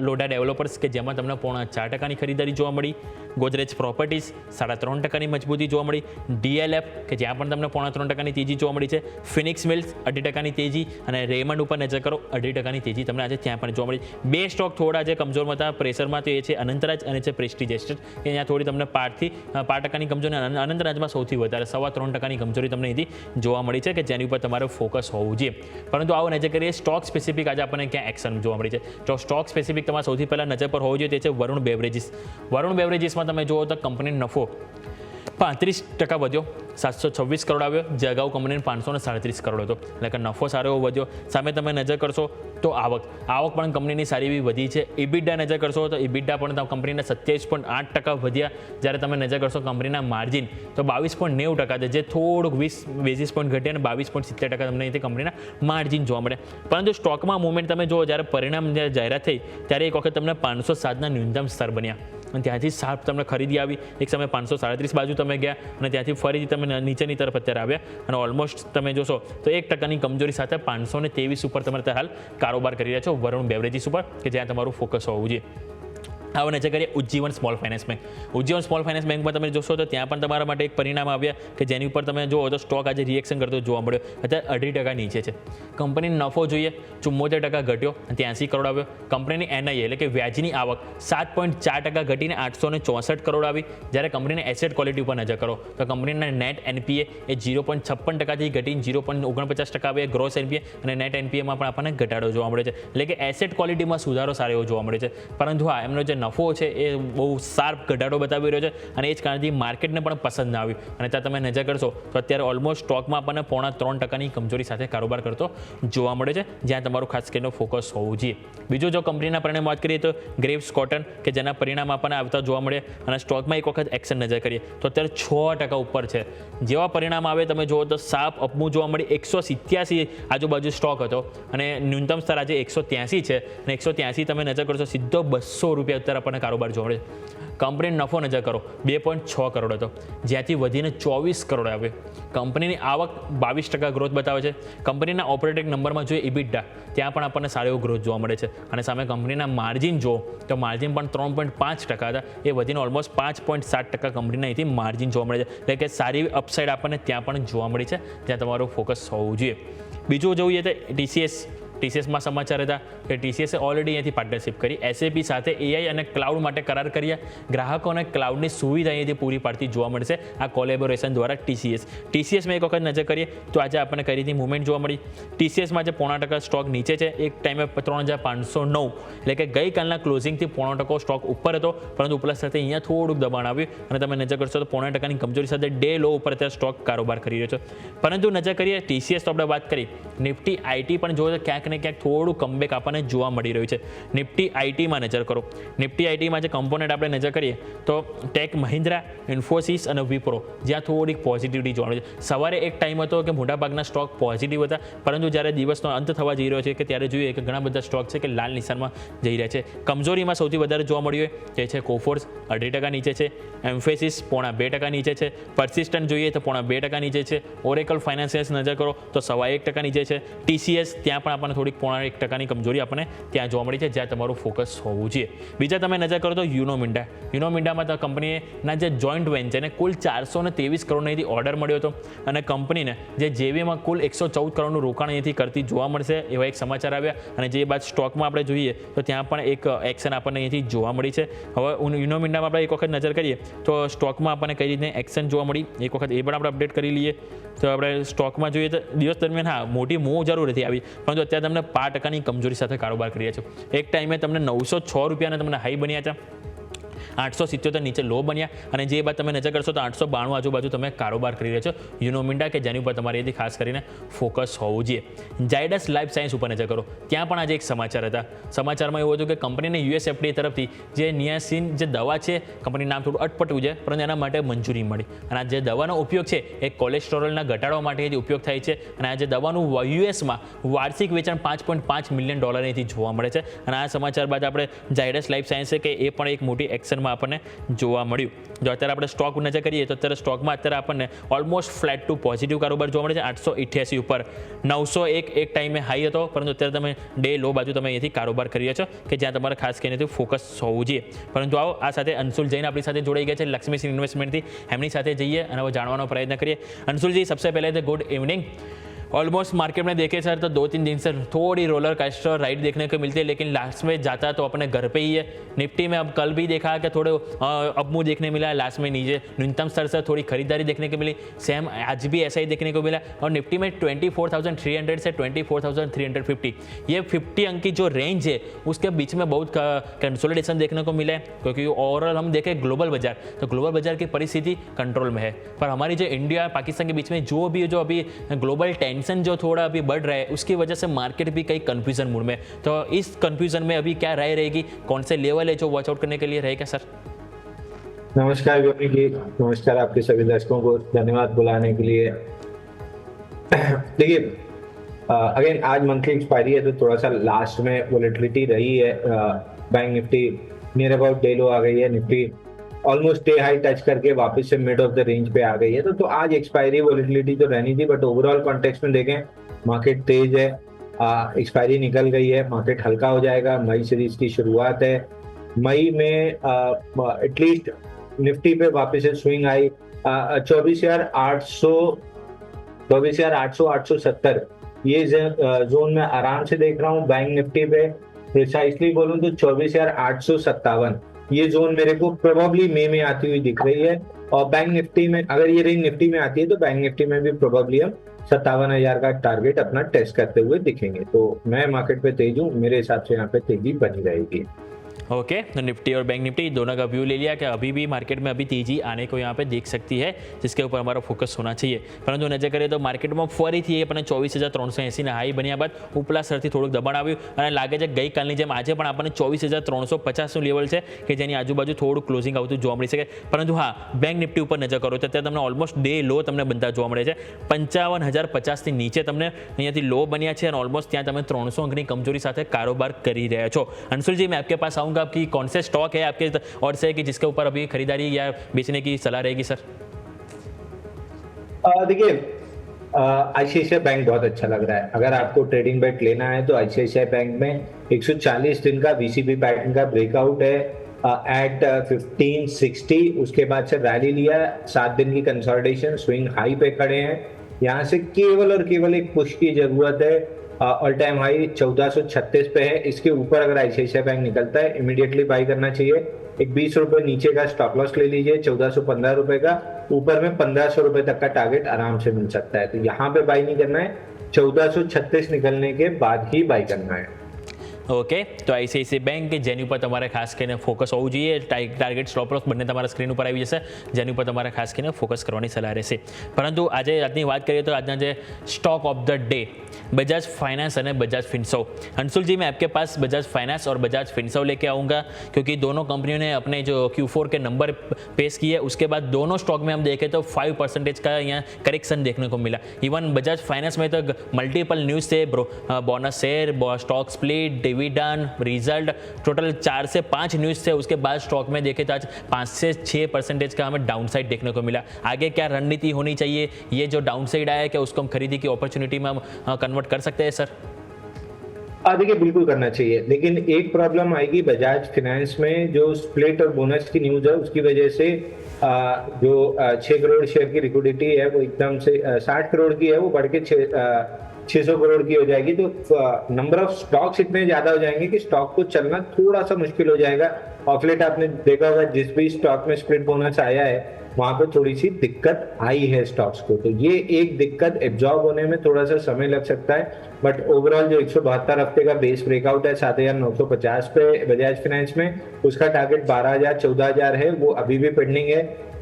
લોઢા ડેવલપર્સ કે જેમાં તમને 0.4%ની ખરીદારી જોવા મળી. ગોદરેજ પ્રોપર્ટીઝ 3.5%ની મજબૂતી જોવા મળી. DLF કે જ્યાં પણ તમને 0.3%ની તેજી જોવા મળી છે. ફિનિક્સ મિલ્સ 2.5%ની તેજી અને રેમંડ ઉપર નજર કરો 2.5%ની તેજી તમને આજે ત્યાં પણ જોવા મળી. 2 સ્ટોક થોડા જે કમજોરમાં હતા પ્રેશરમાં તો એ છે અનંતરાજ અને છે પ્રેસ્ટીજ એસ્ટેટ કે ત્યાં થોડી તમને 5%ની કમજોરી અને અનંતરાજમાં સૌથી વધારે 3.25%ની કમજોરી તમને અહીંથી જોવા મળી છે કે જેની ઉપર તમારે ફોકસ હોવું જોઈએ. પરંતુ આવો નજર કરીએ સ્ટોક સ્પેસિફિક આજે આપણને ક્યાં એક્શન જોવા મળી છે. તો સ્ટોક સ્પેસિફિક તમારે સૌથી પહેલાં નજર પર હોવું જોઈએ તે છે વરુણ બેવરેજીસ. વરુણ બેવરેજીસમાં તમે જુઓ તો કંપનીનો નફો 35% વધ્યો, 726 કરોડ આવ્યો, જે અગાઉ કંપનીને 537 કરોડ હતો. એટલે કે નફો સારો એવો વધ્યો. સામે તમે નજર કરશો તો આવક પણ કંપનીની સારી એવી વધી છે. ઇબિડા નજર કરશો તો ઇબિડા પણ કંપનીના 27.8% વધ્યા. જ્યારે તમે નજર કરશો કંપનીના માર્જિન તો 22.90% છે, જે થોડુંક 20 બેઝિસ પોઈન્ટ ઘટ્યા અને 22.70% તમને અહીંથી કંપનીના માર્જિન જોવા મળે. પરંતુ સ્ટોકમાં મુવમેન્ટ તમે જુઓ જ્યારે પરિણામ જાહેરાત થઈ ત્યારે એક વખત તમને 507ના ન્યૂનતમ સ્તર બન્યા અને ત્યાંથી સાપ તમને ખરીદી આવી. એક સમય 537 બાજુ તમે ગયા અને ત્યાંથી ફરીથી તમે નીચેની તરફ અત્યારે આવ્યા અને ઓલમોસ્ટ તમે જોશો તો 1%ની કમજોરી સાથે 523 ઉપર તમે અત્યારે હાલ કારોબાર કરી રહ્યા છો વરુણ બેવરેજીસ ઉપર કે જ્યાં તમારું ફોકસ હોવું જોઈએ. હવે નજર કરીએ Ujjivan small finance bank. Ujjivan small finance બેંકમાં તમે જોશો તો ત્યાં પણ તમારા માટે એક પરિણામ આવ્યા કે જેની ઉપર તમે જુઓ તો સ્ટોક આજે રિએક્શન કરતો જોવા મળ્યો. અત્યારે 2.5% નીચે છે. કંપનીનો નફો જોઈએ 74% ઘટ્યો, 83 કરોડ આવ્યો. કંપનીની NI એટલે કે વ્યાજની આવક 7.4% ઘટીને 864 કરોડ આવી. જ્યારે કંપનીના એસેટ ક્વોલિટી ઉપર નજર કરો તો કંપનીના નેટ NPA એ 0.56%થી ઘટીને 0.49% આવે. ગ્રોસ NPA અને નેટ NPAમાં પણ આપણને ઘટાડો જોવા મળે છે. એટલે કે એસેટ ક્વોલિટીમાં સુધારો સારો એવો જોવા મળે છે. પરંતુ હા, એમનો જે નફો છે એ બહુ શાર્પ ઘટાડો બતાવી રહ્યો છે અને એ જ કારણથી માર્કેટને પણ પસંદ ના આવ્યું અને ત્યાં તમે નજર કરશો તો અત્યારે ઓલમોસ્ટ સ્ટોકમાં આપણને 3.5% કમજોરી સાથે કારોબાર કરતો જોવા મળે છે, જ્યાં તમારું ખાસ કરીને ફોકસ હોવું જોઈએ. બીજું જો કંપનીના પરિણામ વાત કરીએ તો ગ્રેવ્સ કોટન કે જેના પરિણામ આપણને આવતા જોવા મળે અને સ્ટોકમાં એક વખત એક્શન નજર કરીએ તો અત્યારે 6% ઉપર છે. જેવા પરિણામ આવે તમે જુઓ તો સાપ અપમૂવ જોવા મળે. 187 આજુબાજુ સ્ટોક હતો અને ન્યૂનતમ સ્તર આજે 183 છે અને 183 તમે નજર કરશો સીધો 200 રૂપિયા અત્યારે આપણને કારોબાર જોવા મળે. કંપનીનો નફો નજર કરો 2.6 કરોડ હતો, જ્યાંથી વધીને 24 કરોડ આવ્યો. કંપનીની આવક 22% ગ્રોથ બતાવે છે. કંપનીના ઓપરેટિંગ નંબરમાં જોઈએ ઇબિટા, ત્યાં પણ આપણને સારો એવો ગ્રોથ જોવા મળે છે અને સામે કંપનીના માર્જિન જો તો માર્જિન પણ 3.5% હતા, એ વધીને ઓલમોસ્ટ 5.7% કંપનીના અહીંથી માર્જિન જોવા મળે છે. એટલે કે સારી અપસાઇડ આપણને ત્યાં પણ જોવા મળી છે, જ્યાં તમારું ફોકસ હોવું જોઈએ. બીજું જોઈએ તો ટીસીએસમાં સમાચાર હતા કે ટીસીએસે ઓલરેડી અહીંયાથી પાર્ટનરશિપ કરી એસએપી સાથે એઆઈ અને ક્લાઉડ માટે કરાર કર્યા. ગ્રાહકોને ક્લાઉડની સુવિધા અહીંયાથી પૂરી પાડતી જોવા મળશે આ કોલેબોરેશન દ્વારા. ટીસીએસમાં એક વખત નજર કરીએ તો આજે આપણને કઈ રીતની મુવમેન્ટ જોવા મળી. ટીસીએસમાં જે 0.5% સ્ટોક નીચે છે, એક ટાઈમે 3,509, એટલે કે ગઈકાલના ક્લોઝિંગથી 0.5% સ્ટોક ઉપર હતો, પરંતુ પ્લસ સાથે અહીંયા થોડુંક દબાણ આવ્યું અને તમે નજર કરશો તો 0.5%ની કમજોરી સાથે ડે લો ઉપર અત્યારે સ્ટોક કારોબાર કરી રહ્યો છે. પરંતુ નજર કરીએ ટીસીએસ તો આપણે વાત કરી, નિફ્ટી આઈટી પણ જોઈએ ક્યાંક ને ક્યાંક થોડું કમબેક આપણને જોવા મળી રહ્યું છે. નિફ્ટી આઈટીમાં નજર કરો. નિફ્ટી આઈટીમાં જે કમ્પોનન્ટ આપણે નજર કરીએ તો ટેક મહિન્દ્રા, ઇન્ફોસિસ અને વિપ્રો, જ્યાં થોડીક પોઝિટિવિટી જોવા મળે છે. સવારે એક ટાઈમ હતો કે મોટાભાગના સ્ટોક પોઝિટિવ હતા, પરંતુ જ્યારે દિવસનો અંત થવા જઈ રહ્યો છે કે ત્યારે જોઈએ કે ઘણા બધા સ્ટોક છે કે લાલ નિશાનમાં જઈ રહ્યા છે. કમજોરીમાં સૌથી વધારે જોવા મળ્યું હોય તે છે કોફોર્સ, 2.5% નીચે છે. એમ્ફેસિસ 0.5% નીચે છે. પરસિસ્ટન્ટ જોઈએ તો 0.2% નીચે છે. ઓરેકલ ફાઇનાન્સિયલ્સ નજર કરો તો 1.25% નીચે છે. ટીસીએસ ત્યાં પણ આપણને થોડીક 0.1%ની કમજોરી આપણને ત્યાં જોવા મળી છે, જ્યાં તમારું ફોકસ હોવું જોઈએ. બીજા તમે નજર કરો તો યુનોમિન્ડામાં તો કંપનીના જે જોઈન્ટ વેન્ચરને કુલ 423 કરોડનો અહીંથી ઓર્ડર મળ્યો હતો અને કંપનીને જે જેવીમાં કુલ 114 કરોડનું રોકાણ અહીંથી કરતી જોવા મળશે એવા એક સમાચાર આવ્યા. અને જે બાદ સ્ટોકમાં આપણે જોઈએ તો ત્યાં પણ એક એક્શન આપણને અહીંથી જોવા મળી છે. હવે યુનોમિન્ડામાં આપણે એક વખત નજર કરીએ તો સ્ટોકમાં આપણને કઈ રીતે એક્શન જોવા મળી એક વખત એ પણ આપણે અપડેટ કરી લઈએ. તો આપણે સ્ટોકમાં જોઈએ તો દિવસ દરમિયાન હા મોટી મૂવ જરૂર નથી આવી, પરંતુ અત્યારે તમને 5%ની કમજોરી સાથે કારોબાર કરી રહ્યા છે. એક ટાઈમે તમને 906 રૂપિયાના તમને હાઈ બન્યા હતા, 877 નીચે લો બન્યા અને જે બાદ તમે નજર કરશો તો 892 આજુબાજુ તમે કારોબાર કરી રહ્યા છો યુનોમિન્ડા, કે જેની ઉપર તમારે એથી ખાસ કરીને ફોકસ હોવું જોઈએ. ઝાયડસ લાઈફ સાયન્સ ઉપર નજર કરો. ત્યાં પણ આજે એક સમાચાર હતા. સમાચારમાં એવું હતું કે કંપનીને યુએસએફડીએ તરફથી જે નિયાસિન જે દવા છે, કંપની નામ થોડું અટપટવું છે, પરંતુ એના માટે મંજૂરી મળી અને આ જે દવાનો ઉપયોગ છે એ કોલેસ્ટ્રોલના ઘટાડવા માટે ઉપયોગ થાય છે અને આ જે દવાનું યુએસમાં વાર્ષિક વેચાણ $5.5 મિલિયન થી જોવા મળે છે. અને આ સમાચાર બાદ આપણે ઝાયડસ લાઈફ સાયન્સ છે કે એ પણ એક મોટી એક્શન આપણને જોવા મળ્યું. જો અત્યારે આપણે સ્ટોક નજર કરીએ તો અત્યારે સ્ટોકમાં અત્યારે આપણને ઓલમોસ્ટ ફ્લેટ ટુ પોઝિટિવ કારોબાર જોવા મળે છે. 888 ઉપર 901 એક ટાઈમે હાઈ હતો, પરંતુ અત્યારે તમે ડે લો બાજુ તમે અહીંથી કારોબાર કરી રહ્યા છો કે જ્યાં તમારે ખાસ કરીને ફોકસ હોવું જોઈએ. પરંતુ આવો આ સાથે અંશુલ જૈન આપણી સાથે જોડાઈ ગયા છે લક્ષ્મી ઇન્વેસ્ટમેન્ટથી. એમની સાથે જઈએ અને હવે જાણવાનો પ્રયત્ન કરીએ. અંશુલજી, सबसे पहले तो गुड इवनिंग. ऑलमोस्ट मार्केट में देखे सर तो 2-3 दिन से थोड़ी रोलर कोस्टर राइड देखने को मिलती है, लेकिन लास्ट में जाता तो अपने घर पे ही है. निफ्टी में अब कल भी देखा कि थोड़े अपमूव देखने मिला है, लास्ट में नीचे न्यूनतम स्तर से थोड़ी खरीदारी देखने को मिली. सेम आज भी ऐसा ही देखने को मिला और निफ्टी में 24,300 से 24,350 ये 50 अंक की जो रेंज है उसके बीच में बहुत कंसोलिडेशन देखने को मिला है, क्योंकि ओवरऑल हम देखें ग्लोबल बाजार तो ग्लोबल बाजार की परिस्थिति कंट्रोल में है, पर हमारी जो इंडिया पाकिस्तान के बीच में जो अभी ग्लोबल टेंशन जो थोड़ा अभी बढ़ रहा है उसकी वजह से मार्केट भी कई कंफ्यूजन मूड में. तो इस कंफ्यूजन में अभी क्या राय रहेगी, कौन से लेवल है जो वॉच आउट करने के लिए रहेगा सर? नमस्कार गोपी जी, नमस्कार आपके सभी दर्शकों को, धन्यवाद बुलाने के लिए. देखिए अगेन आज मंथली एक्सपायरी है तो थोड़ा सा लास्ट में वोलेटिलिटी रही है. Bank Nifty near about day low आ गई है. Nifty almost day high touch करके वापस से मिड ऑफ द रेंज पे आ गई है. तो आज एक्सपायरी वोलेटिलिटी तो रहनी थी, बट ओवरऑल कॉन्टेक्स्ट में देखें मार्केट तेज है. एक्सपायरी निकल गई है, मार्केट हल्का हो जाएगा. मई सीरीज की शुरुआत है. मई में एटलीस्ट निफ्टी पे वापस से स्विंग आई 24,800 870 ये जोन में आराम से देख रहा हूँ. बैंक निफ्टी पे प्रिसाइसली बोलूँ तो 24,857 ये जोन मेरे को प्रोबेबली मई में आती हुई दिख रही है. और बैंक निफ्टी में अगर ये रेंज निफ्टी में आती है तो बैंक निफ्टी में भी प्रोबेबली हम 57,000 का टारगेट अपना टेस्ट करते हुए दिखेंगे. तो मैं मार्केट पे तेज हूँ, मेरे हिसाब से यहाँ पे तेजी बनी रहेगी. ओके, तो निफ्टी और बैंक निफ्टी दोनों का व्यू ले लिया कि अभी भी मार्केट में अभी तेजी आने को यहाँ पे देख सकती है, जिसके ऊपर हमारा फोकस होना चाहिए। પરંતુ નજર કરીએ તો માર્કેટમાં ફરીથી આપણને 24,380 હાઈ બન્યા બાદ ઉપલા સ્તરથી થોડુંક દબાણ આવ્યું અને લાગે છે ગઈકાલની જેમ આજે પણ આપણને 24,350નું લેવલ છે કે જેની આજુબાજુ થોડું ક્લોઝિંગ આવતું જોવા મળી શકે। પરંતુ હા, બેંક નિફ્ટી ઉપર નજર કરો તો ત્યાં તમને ઓલમોસ્ટ ડે લો તમને બનતા જોવા મળે છે। 55,050થી નીચે તમને અહીંયાથી લો બન્યા છે અને ઓલમોસ્ટ ત્યાં તમે 300 અંકની કમજોરી સાથે કારોબાર કરી રહ્યા છો। अंशुल जी, मैं आपके पास आऊँगा, आपकी कौन से स्टॉक है आपके और से कि जिसके ऊपर अभी खरीदारी या बेचने की सलाह रहेगी सर? देखिए, आईसीआईसीआई बैंक बहुत अच्छा लग रहा है। अगर आपको ट्रेडिंग बेट लेना है तो आईसीआईसीआई बैंक में 140 दिन का वीसीबी पैटर्न का ब्रेकआउट है एट 1560। उसके बाद से रैली लिया, 7 दिन की कंसोलिडेशन, स्विंग हाई पे खड़े हैं। यहाँ से केवल और केवल एक पुश की जरूरत है। ऑल टाइम हाई 1436 पे है। इसके ऊपर अगर आईसीआईसीआई बैंक निकलता है इमीडिएटली बाई करना चाहिए। एक 20 रुपए नीचे का स्टॉप लॉस ले लीजिए, 1415 रुपए का। ऊपर में 1500 रुपए तक का टारगेट आराम से मिल सकता है। तो यहाँ पे बाई नहीं करना है, 1436 निकलने के बाद ही बाई करना है। ઓકે, તો આઈસીઆઈસીઆઈ બેંક કે જેની ઉપર તમારે ખાસ કરીને ફોકસ હોવું જોઈએ। ટાર્ગેટ સ્ટોપ લોસ બંને તમારા સ્ક્રીન ઉપર આવી જશે, જેની ઉપર તમારે ખાસ કરીને ફોકસ કરવાની સલાહ રહેશે। પરંતુ આજની વાત કરીએ તો આજના જે stock of the day Bajaj finance और बजाज फिनसर्व। अंशुल जी, मैं आपके पास बजाज फाइनेंस और बजाज फिनसर्व लेके आऊँगा क्योंकि दोनों कंपनियों ने अपने जो Q4 के नंबर पेश किए, उसके बाद दोनों स्टॉक में हम देखें तो 5% का यहाँ करेक्शन देखने को मिला। इवन बजाज फाइनेंस में तो मल्टीपल न्यूज़ थे, bonus share, stock split, dividend, result, total 4 से 5 न्यूज़ थे। उसके बाद स्टॉक में देखें तो आज 5 से 6% का हमें डाउन साइड देखने को मिला। आगे क्या रणनीति होनी चाहिए, ये जो डाउन साइड आया क्या उसको हम खरीदी की अपॉर्चुनिटी में हम कन्वर्ट कर सकते हैं सर? देखिए, बिल्कुल करना चाहिए, लेकिन एक प्रॉब्लम आएगी बजाज फाइनेंस में। जो स्प्लिट और बोनस की न्यूज है उसकी वजह से जो 6 करोड़ शेयर की लिक्विडिटी है वो एकदम से 60 करोड़ की है, वो बढ़ के 600 करोड़ की हो जाएगी। तो नंबर ऑफ स्टॉक्स इतने ज्यादा हो जाएंगे कि स्टॉक को चलना थोड़ा सा मुश्किल हो जाएगा। ऑफ लेट आपने देखा होगा जिस भी स्टॉक में स्प्लिट बोनस आया है वहां पे थोड़ी सी दिक्कत आई है स्टॉक्स को। तो ये एक दिक्कत एब्जॉर्ब होने में थोड़ा सा समय लग सकता है। बट ओवरऑल जो 172 हफ्ते का बेस ब्रेकआउट है 7,950 पे बजाज फाइनेंस में, उसका टारगेट 12,000 14,000 है, वो अभी भी पेंडिंग है।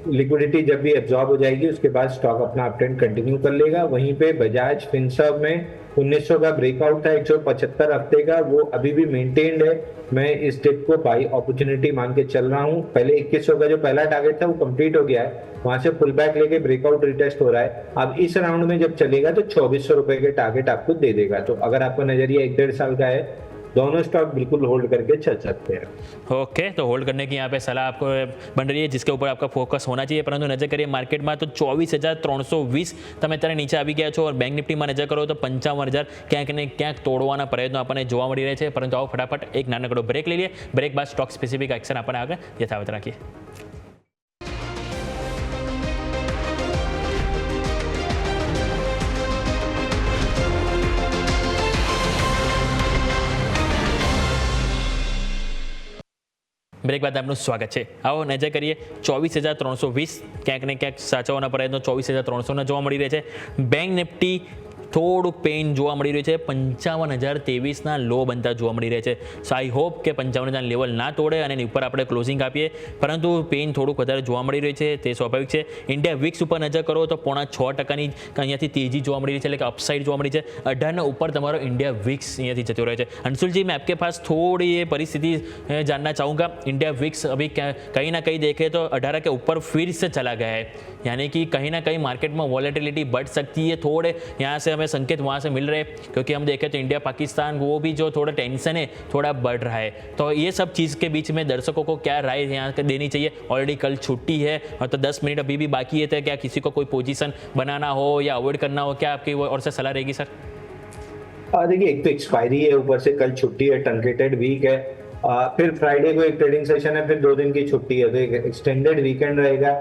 लिक्विडिटी जब भी एब्जॉर्ब हो जाएगी उसके बाद स्टॉक अपना अपट्रेंड कंटिन्यू कर लेगा। वहीं पे बजाज फिनसर्व में 1900 का ब्रेकआउट था 175 हफ्ते का, वो अभी भी मेंटेन्ड है। मैं इस डिप को बाई अपॉर्चुनिटी मान के चल रहा हूँ। पहले 2100 का जो पहला टारगेट था वो कंप्लीट हो गया है, वहां से पुल बैक लेके ब्रेकआउट रिटेस्ट हो रहा है। अब इस राउंड में जब चलेगा तो 2400 रुपए के टारगेट आपको दे देगा। तो अगर आपका नजरिया 1-1.5 साल का है, दोनों स्टॉक बिल्कुल होल्ड करके चल सकते हैं। ओके, तो होल्ड करने की यहाँ पे सलाह आपको बन रही है, जिसके ऊपर आपका फोकस होना चाहिए। परंतु नजर करिए मार्केट में तो 24,320 તમે અત્યારે નીચે આવી ગયા છો और બેંક નિફ્ટીમાં નજર કરો તો 55,000 ક્યાંક ને ક્યાંક તોડવાના પ્રયત્નો આપણને જોવા મળી રહ્યા છે। પરંતુ આવો ફટાફટ એક નાનકડો બ્રેક લઈ લઈએ। બ્રેક બાદ સ્ટોક સ્પેસિફિક એક્શન આપણે આગળ યથાવત રાખીએ। બ્રેક બાદ આપનું સ્વાગત છે। આવો નજર કરીએ 24,320 ક્યાંક ને ક્યાંક સાચવવાના પ્રયત્નો 24,300 જોવા મળી રહ્યા છે। બેંક નિફ્ટી થોડુંક પેઇન જોવા મળી રહ્યું છે, 55,023ના લો બનતા જોવા મળી રહ્યા છે। સો આઈ હોપ કે 55,000 લેવલ ના તોડે અને એની ઉપર આપણે ક્લોઝિંગ આપીએ, પરંતુ પેઇન થોડુંક વધારે જોવા મળી રહ્યું છે, તે સ્વાભાવિક છે। ઇન્ડિયા વિક્સ ઉપર નજર કરો તો 0.6%ની અહીંયાથી તેજી જોવા મળી રહી છે, એટલે કે અપસાઇડ જોવા મળી છે। 18 ઉપર તમારો इंडिया विक्स અહીંયાથી जतो रहे છે। अंशुल जी, मैं आपके पास थोड़ी ये परिस्थिति जानना चाहूँगा। इंडिया विक्स अभी कहीं ना कहीं देखे तो 18 के ऊपर फिर से चला गया है, यानी कि कहीं ना कहीं मार्केट में वॉलेटिलिटी बढ़ सकती है। थोड़े यहाँ से हमें संकेत वहाँ से मिल रहे हैं, क्योंकि हम देखें तो इंडिया पाकिस्तान वो भी जो थोड़ा टेंशन है थोड़ा बढ़ रहा है। तो ये सब चीज़ के बीच में दर्शकों को क्या राय यहाँ देनी चाहिए? ऑलरेडी कल छुट्टी है और तो 10 मिनट अभी भी बाकी है, तो क्या किसी को कोई पोजीशन बनाना हो या अवॉइड करना हो, क्या आपकी और से सलाह रहेगी सर? देखिए, एक तो एक्सपायरी है, ऊपर से कल छुट्टी है, ट्रंकेटेड वीक है। फिर फ्राइडे को एक ट्रेडिंग सेशन है, फिर 2 दिन की छुट्टी है, तो एक एक्सटेंडेड वीकेंड रहेगा।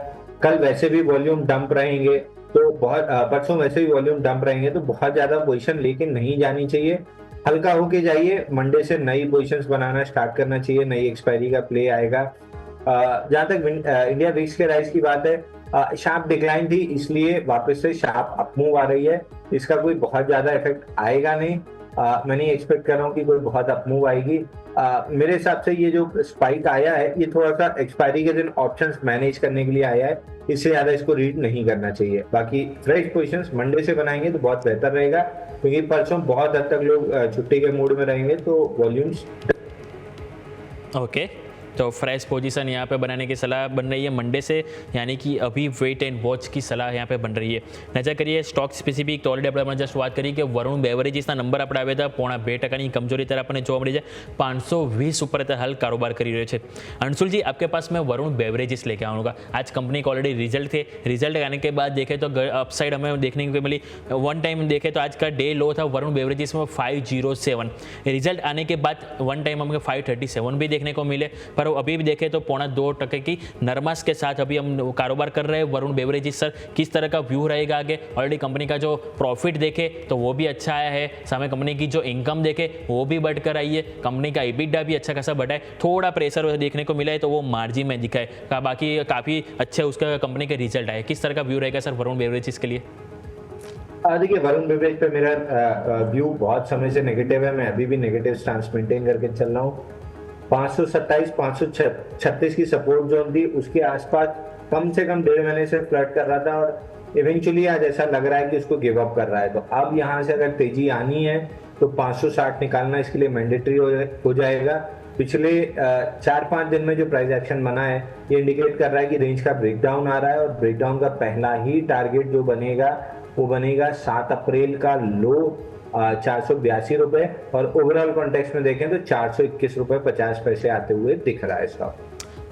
कल वैसे भी वॉल्यूम डंप रहेंगे, तो बहुत परसों वैसे भी वॉल्यूम डंप रहेंगे, तो बहुत ज्यादा पोजीशन लेके नहीं जानी चाहिए। हल्का होके जाइए। मंडे से नई पोजीशंस बनाना स्टार्ट करना चाहिए, नई एक्सपायरी का प्ले आएगा। जहां तक इंडिया विक्स के राइज की बात है, शार्प डिक्लाइन थी, इसलिए वापस से शार्प अपमूव आ रही है। इसका कोई बहुत ज्यादा इफेक्ट आएगा नहीं। मैं नहीं एक्सपेक्ट कर रहा हूँ कि कोई बहुत अप मूव आएगी। मेरे हिसाब से ये जो स्पाइक आया है ये थोड़ा सा एक्सपायरी के दिन ऑप्शंस मैनेज करने के लिए आया है, इससे ज्यादा इसको रीड नहीं करना चाहिए। बाकी फ्रेश पोजीशंस मंडे से बनाएंगे तो बहुत बेहतर रहेगा, क्योंकि परसों बहुत हद तक लोग छुट्टी के मूड में रहेंगे, तो वॉल्यूम्स ओके तो फ्रेश पोजीशन यहाँ पे बनाने की सलाह बन रही है मंडे से, यानी कि अभी वेट एंड वॉच की सलाह यहाँ पे बन रही है। नजर કરીએ સ્ટોક સ્પેસિફિક, તો ઓલરેડી આપણે જસ્ટ વાત કરી કે વરુણ બેવરેજીસના નંબર આપણે આવ્યા હતા 0.2% કમજોરી ત્યારે આપણને જોવા મળી છે, 520 ઉપર हाल कारोबार कर रहे हैं। अंशुल जी आपके पास मैं वरुण बेवरेजेस लेके आऊँगा। आज कंपनी का ऑलरेडी रिजल्ट थे, रिजल्ट आने के बाद देखें तो अपसाइड हमें देखने को मिली। वन टाइम देखें तो आज का डे लो था वरुण बेवरेजेस में 507, रिजल्ट आने के बाद वन टाइम हमें 537 भी देखने को मिले, पर अभी भी देखें तो 0.2% की नरमाश के साथ अभी हम कारोबार कर रहे हैं। वरुण बेवरेजेस सर किस तरह का व्यू रहेगा आगे? ऑलरेडी कंपनी का जो प्रॉफिट देखे तो वो भी अच्छा आया है, सामने कंपनी की जो इनकम देखे वो भी बढ़कर आई है, कंपनी का EBITDA भी अच्छा खासा बढ़ा है, थोड़ा प्रेशर देखने को मिला है तो वो मार्जिन में दिखा है, बाकी काफ़ी अच्छे उसका कंपनी के रिजल्ट आए। किस तरह का व्यू रहेगा सर वरुण बेवरेजेस के लिए? देखिए वरुण बेवरेज पे मेरा व्यू बहुत समय से नेगेटिव है, मैं अभी भी नेगेटिव स्टांस मेंटेन करके चल रहा हूँ। 527 536 की सपोर्ट जोन थी, उसके आसपास कम से कम 1.5 महीने से फ्लर्ट कर रहा था और इवेंचुअली आज ऐसा लग रहा है कि उसको गिव अप कर रहा है। तो अब यहाँ से अगर तेजी आनी है तो 560 निकालना इसके लिए मैंडेटरी हो जाएगा। पिछले 4-5 दिन में जो प्राइस एक्शन बना है ये इंडिकेट कर रहा है कि रेंज का ब्रेकडाउन आ रहा है, और ब्रेकडाउन का पहला ही टारगेट जो बनेगा वो बनेगा 7 अप्रैल का लो 482 रुपए, और ओवरऑल कॉन्टेक्स्ट में देखें तो 421 रुपए 50 पैसे आते हुए दिख रहा है स्टॉक।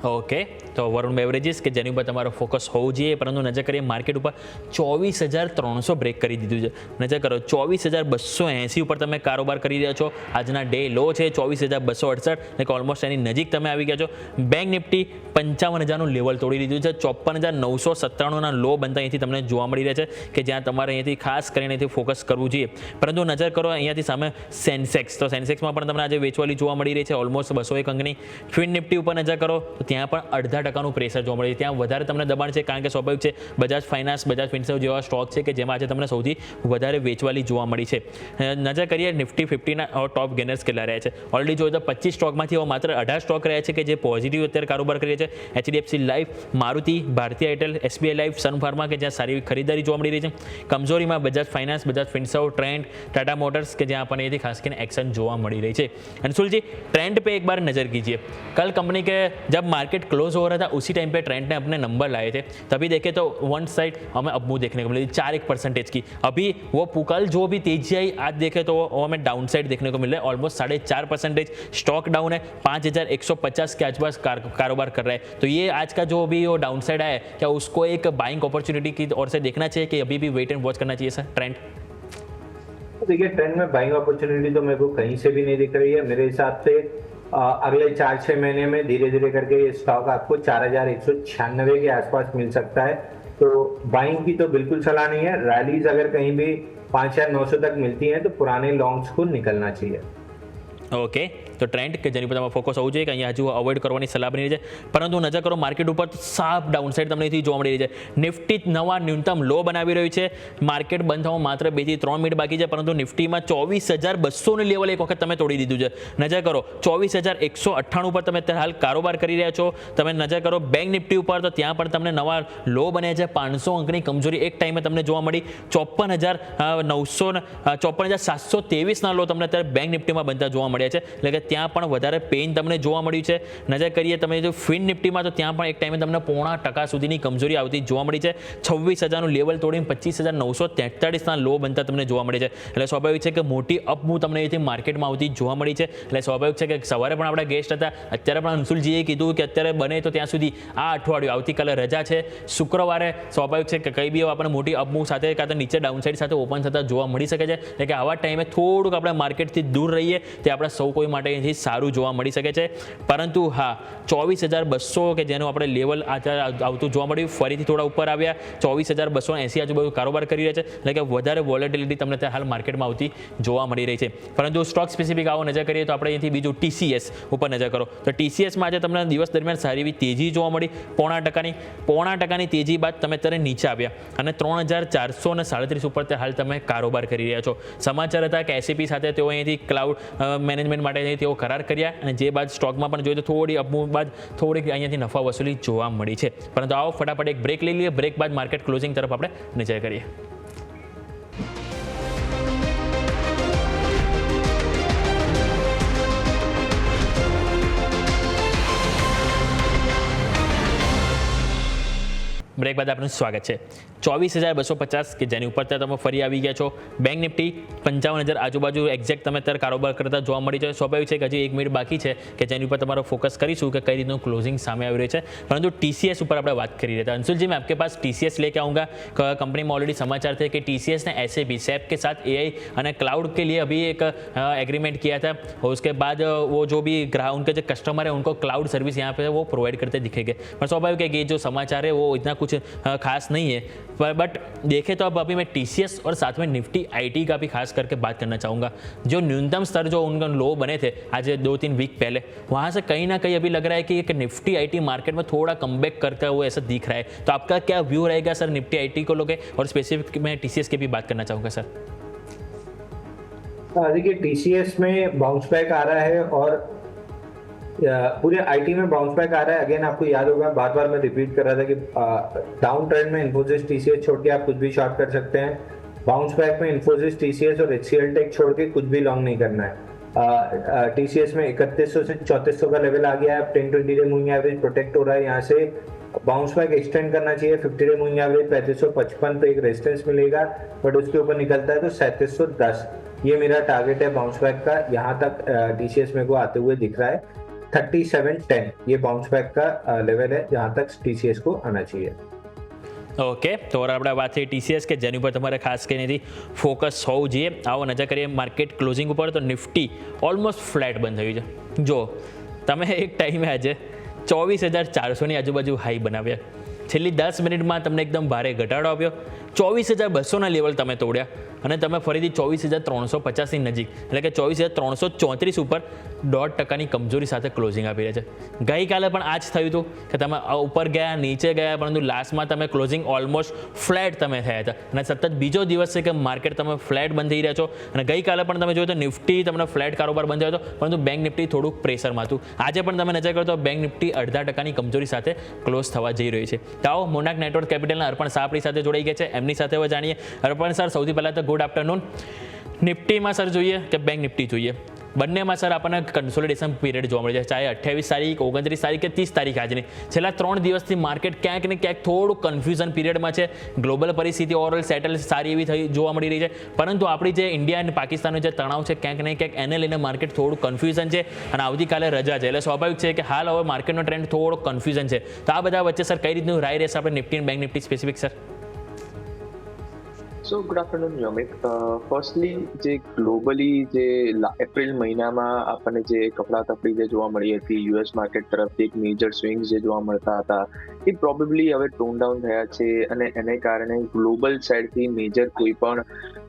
ओके तो वरुण बेवरेजेस કે જેની ઉપર તમારો ફોકસ હોવું જોઈએ, પરંતુ નજર કરીએ માર્કેટ ઉપર 24,300 બ્રેક કરી દીધું છે। નજર કરો 24,280 ઉપર તમે કારોબાર કરી રહ્યા છો, આજના ડે લો છે 24,268 એટલે કે ઓલમોસ્ટ એની નજીક તમે આવી ગયા છો। બેંક નિફ્ટી 55,000નું લેવલ તોડી દીધું છે, 54,997ના લો બનતા અહીંથી તમને જોવા મળી રહ્યા છે કે જ્યાં તમારે અહીંથી ખાસ કરીને અહીંથી ફોકસ કરવું જોઈએ। પરંતુ નજર કરો અહીંયાથી સામે સેન્સેક્સ, તો સેન્સેક્સમાં પણ તમને આજે વેચવાલી જોવા મળી રહી છે ઓલમોસ્ટ 201 અંકની। ફિન નિફ્ટી ઉપર નજર કરો તો ત્યાં પણ 0.5%નું પ્રેશર જોવા મળે છે, ત્યાં વધારે તમને દબાણ છે, કારણ કે સ્વાભાવિક છે બજાજ ફાઇનાન્સ, બજાજ ફિન્સર્વ જેવા સ્ટોક છે કે જેમાં આજે તમને સૌથી વધારે વેચવાલી જોવા મળી છે। નજર કરીએ નિફ્ટી 50ના ટોપ ગેનર્સ કેટલા રહ્યા છે। ઓલરેડી જોઈએ તો 25 સ્ટોકમાંથી હવે માત્ર 18 સ્ટોક રહ્યા છે કે જે પોઝિટિવ અત્યારે કારોબાર કરી રહ્યા છે। HDFC life, Maruti, Bharti Airtel, SBI life, Sun Pharma કે જ્યાં સારી ખરીદારી જોવા મળી રહી છે। કમજોરીમાં Bajaj finance, Bajaj Finserv, Trent, Tata Motors के जहाँ अपन ये खास करके एक्शन जोवा मળી रही है। अंशुल जी ट्रेंड पे एक बार नज़र कीजिए, कल कंपनी के जब मार्केट क्लोज हो रहा था उसी टाइम पे ट्रेंड ने अपने नंबर लाए थे, तभी देखे तो वन साइड हमें अब मूव देखने को मिली 4% की। अभी वो कल जो भी तेजी आई आज देखे तो वो हमें डाउन साइड देखने को मिल रहा है, ऑलमोस्ट 4.5% स्टॉक डाउन है, 5,150 के आसपास कारोबार कर रहा है। तो ये आज का जो भी वो डाउन साइड आया, क्या उसको एक बाइंग अपॉर्चुनिटी की ओर से देखना चाहिए कि अभी भी वेट एंड वॉच करना चाहिए सर ट्रेंड? देखिए ट्रेंड में बाइंग अपॉर्चुनिटी तो मेरे को कहीं से भी नहीं दिख रही है। मेरे हिसाब से अगले 4-6 महीने में धीरे धीरे करके ये स्टॉक आपको 4,196 के आसपास मिल सकता है। तो बाइंग की तो बिल्कुल सलाह नहीं है। रैलीज अगर कहीं भी 5,900 तक मिलती हैं तो पुराने लॉन्ग्स को निकलना चाहिए। ओके तो ट्रेंड કે જેની પર તમારે ફોકસ હોવું જોઈએ કે અહીંયા હજુ અવોઇડ કરવાની સલાહ બની રહી છે, પરંતુ નજર કરો માર્કેટ ઉપર સાફ ડાઉન સાઇડ તમને અહીંથી જોવા મળી રહી છે। નિફ્ટી નવા ન્યૂનતમ લો બનાવી રહ્યું છે, માર્કેટ બંધ થવામાં માત્ર 2 થી 3 મિનિટ બાકી છે, પરંતુ નિફ્ટીમાં 24,200નું લેવલ એક વખત તમે તોડી દીધું છે। નજર કરો 24,198 ઉપર તમે અત્યારે હાલ કારોબાર કરી રહ્યા છો। તમે નજર કરો બેંક નિફ્ટી ઉપર તો ત્યાં પણ તમને નવા લો બન્યા છે, 500 અંકની કમજોરી એક ટાઈમે તમને જોવા મળી, 54,723ના લો તમને અત્યારે બેંક નિફ્ટીમાં બનતા જોવા મળ્યા છે, એટલે કે ત્યાં પણ વધારે પેઇન તમને જોવા મળ્યું છે। નજર કરીએ તમે જો ફિન નિફ્ટીમાં તો ત્યાં પણ એક ટાઈમે તમને 0.5% સુધીની કમજોરી આવતી જોવા મળી છે, 26,000નું લેવલ તોડીને 25,943ના લો બનતા તમને જોવા મળે છે। એટલે સ્વાભાવિક છે કે મોટી અપ મૂવ તમને અહીંથી માર્કેટમાં આવતી જોવા મળી છે। એટલે સ્વાભાવિક છે કે સવારે પણ આપણા ગેસ્ટ હતા, અત્યારે પણ અંશુલજીએ કીધું કે અત્યારે બને તો ત્યાં સુધી આ અઠવાડિયું, આવતીકાલે રજા છે, શુક્રવારે સ્વાભાવિક છે કે કંઈ બી આપણને મોટી અપ મૂવ સાથે કાં તો નીચે ડાઉન સાઇડ સાથે ઓપન થતા જોવા મળી શકે છે। એટલે કે આવા ટાઈમે થોડુંક આપણે માર્કેટથી દૂર રહીએ તે આપણા આપણા સૌ કોઈ માટે અહીંથી સારું જોવા મળી શકે છે. પરંતુ હા, 24,200 કે જેનું આપણે લેવલ આવતું જોવા મળ્યું, ફરીથી થોડા ઉપર આવ્યા, 24,280 આજુબાજુ કારોબાર કરી રહ્યા છે. એટલે કે વધારે વોલેટિલિટી તમને ત્યાં હાલ માર્કેટમાં આવતી જોવા મળી રહી છે. પરંતુ સ્ટોક સ્પેસિફિક આવો નજર કરીએ તો આપણે અહીંથી બીજું TCS ઉપર નજર કરો તો TCSમાં આજે તમને દિવસ દરમિયાન સારી એવી તેજી જોવા મળી, 0.5% તેજી બાદ તમે અત્યારે નીચે આવ્યા અને 3,437 ઉપર હાલ તમે કારોબાર કરી રહ્યા છો. સમાચાર હતા કે SAP સાથે તેઓ અહીંથી ક્લાઉડ મેનેજમેન્ટ માટે તેઓ કરાર કર્યા અને જે બાદ સ્ટોકમાં પણ જોઈએ તો થોડી અપમૂવ બાદ થોડીક અહીંયાથી નફા વસૂલી જોવા મળી છે. પરંતુ આવો ફટાફટ એક બ્રેક લઈ લઈએ, બ્રેક બાદ માર્કેટ ક્લોઝિંગ તરફ આપણે નજર કરીએ. બ્રેક બાદ આપનું સ્વાગત છે. 24,250 કે જેની ઉપર તમે ફરી આવી ગયા છો. બેંક નિફ્ટી 55,000 આજુબાજુ એક્ઝેક્ટ તમે અત્યારે કારોબાર કરતા જોવા મળી છે. સ્વાભાવિક છે કે હજી 1 મિનિટ બાકી છે કે જેની ઉપર તમારો ફોકસ કરીશું કે કઈ રીતનું ક્લોઝિંગ સામે આવી રહ્યું છે. પરંતુ TCS ઉપર આપણે વાત કરી રહ્યા હતા. अंशुल जी, मैं आपके पास TCS लेके आऊँगा. कंपनी में ऑलरेडी समाचार थे कि TCS ने SAP के साथ AI અને क्लाउड के लिए अभी एक एग्रीमेंट किया था और उसके बाद वो जो भी ग्राहक उनके जो कस्टमर है उनको क्लाउड सर्विस यहाँ पे वो प्रोवाइड करते दिखेंगे. पर स्वाभाविक है कि ये जो समाचार है वो इतना कुछ खास नहीं है, पर बट देखें तो अब अभी मैं TCS और साथ में निफ्टी IT का भी खास करके बात करना चाहूँगा. जो न्यूनतम स्तर जो उनका लो बने थे आज 2-3 वीक पहले, वहाँ से कहीं ना कहीं अभी लग रहा है कि एक निफ्टी IT मार्केट में थोड़ा कमबैक करता हुआ ऐसा दिख रहा है. तो आपका क्या व्यू रहेगा सर निफ्टी IT को लोगे, और स्पेसिफिक मैं TCS की भी बात करना चाहूँगा सर. देखिए, TCS में बाउंस बैक आ रहा है और पूरे IT में बाउंस बैक आ रहा है. अगेन आपको याद होगा, बार बार मैं रिपीट कर रहा था कि डाउन ट्रेंड में इन्फोसिस TCS छोड़ के आप कुछ भी शॉर्ट कर सकते हैं. बाउंस बैक में इन्फोसिस TCS और HCL टेक छोड़ के कुछ भी लॉन्ग नहीं करना है. TCS में 3100 से 3400 का लेवल आ गया है. 10-20 डे मूविंग एवरेज प्रोटेक्ट हो रहा है. यहाँ से बाउंस बैक एक्सटेंड करना चाहिए. 50 डे मूविंग एवरेज 3555 पे एक रेजिस्टेंस मिलेगा, बट उसके ऊपर निकलता है तो 3710 ये मेरा टारगेट है बाउंस बैक का. यहाँ तक TCS मेरे को आते हुए दिख रहा है. 3710 ये बाउंस बैक का लेवल है जहाँ तक TCS को आना चाहिए. ઓકે, તો આપણે વાત થઈ TCS કે જેની ઉપર તમારે ખાસ કરીને ફોકસ હોવું જોઈએ. આવો નજર કરીએ માર્કેટ ક્લોઝિંગ ઉપર તો નિફ્ટી ઓલમોસ્ટ ફ્લેટ બંધ થયું છે. જો તમે એક ટાઈમે આજે 24,400ની આજુબાજુ હાઈ બનાવ્યા, છેલ્લી 10 મિનિટમાં તમને એકદમ ભારે ઘટાડો આવ્યો, 24,200ના લેવલ તમે તોડ્યા અને તમે ફરીથી 24,350ની નજીક એટલે કે 24,334 ઉપર 0.5% કમજોરી સાથે ક્લોઝિંગ આપી રહ્યા છે. ગઈકાલે પણ આ જ થયું હતું કે તમે ઉપર ગયા, નીચે ગયા, પરંતુ લાસ્ટમાં તમે ક્લોઝિંગ ઓલમોસ્ટ ફ્લેટ તમે થયા હતા અને સતત બીજો દિવસ છે કે માર્કેટ તમે ફ્લેટ બંધ થઈ રહ્યા છો. અને ગઈકાલે પણ તમે જોયું તો નિફ્ટી તમને ફ્લેટ કારોબાર બંધ થયો હતો, પરંતુ બેંક નિફ્ટી થોડુંક પ્રેશરમાં હતું. આજે પણ તમે નજર કરો તો બેંક નિફ્ટી 0.5%ની કમજોરી સાથે ક્લોઝ થવા જઈ રહી છે. તો આવો મોનાક નેટવર્ક કેપિટલના અર્પણ શાહ આપણી સાથે જોડાઈ ગયા છે, એમની સાથે હવે જાણીએ. અર્પણ સર, સૌથી પહેલાં તો ગુડ આફ્ટરનૂન. નિફ્ટીમાં સર જોઈએ કે બેંક નિફ્ટી જોઈએ, બંનેમાં સર આપણને કન્સોલિડેશન પીરિયડ જોવા મળે છે. ચાહે 28 તારીખ, 29 તારીખ કે 30 તારીખ આજની, છેલ્લા 3 દિવસથી માર્કેટ ક્યાંક ને ક્યાંક થોડું કન્ફ્યુઝન પીરિયડમાં છે. ગ્લોબલ પરિસ્થિતિ ઓવરઓલ સેટલ સારી એવી થઈ જોવા મળી રહી છે, પરંતુ આપણી જે ઇન્ડિયા અને પાકિસ્તાનનો જે તણાવ છે ક્યાંક ને ક્યાંક એને લઈને માર્કેટ થોડું કન્ફ્યુઝન છે. અને આવતીકાલે રજા છે એટલે સ્વાભાવિક છે કે હાલ હવે માર્કેટનો ટ્રેન્ડ થોડો કન્ફ્યુઝન છે. તો આ બધા વચ્ચે સર કઈ રીતનું રાય રહેશે આપણે નિફ્ટી અને bank Nifty specific sir? So good afternoon યોમિક. ફર્સ્ટલી જે ગ્લોબલી જે એપ્રિલ મહિનામાં આપણને જે કપડાકપડી જે જોવા મળી હતી US માર્કેટ તરફથી એક મેજર સ્વિંગ્સ જે જોવા મળતા હતા એ પ્રોબેબલી હવે ટોન ડાઉન થયા છે અને એને કારણે ગ્લોબલ સાઇડથી મેજર કોઈ પણ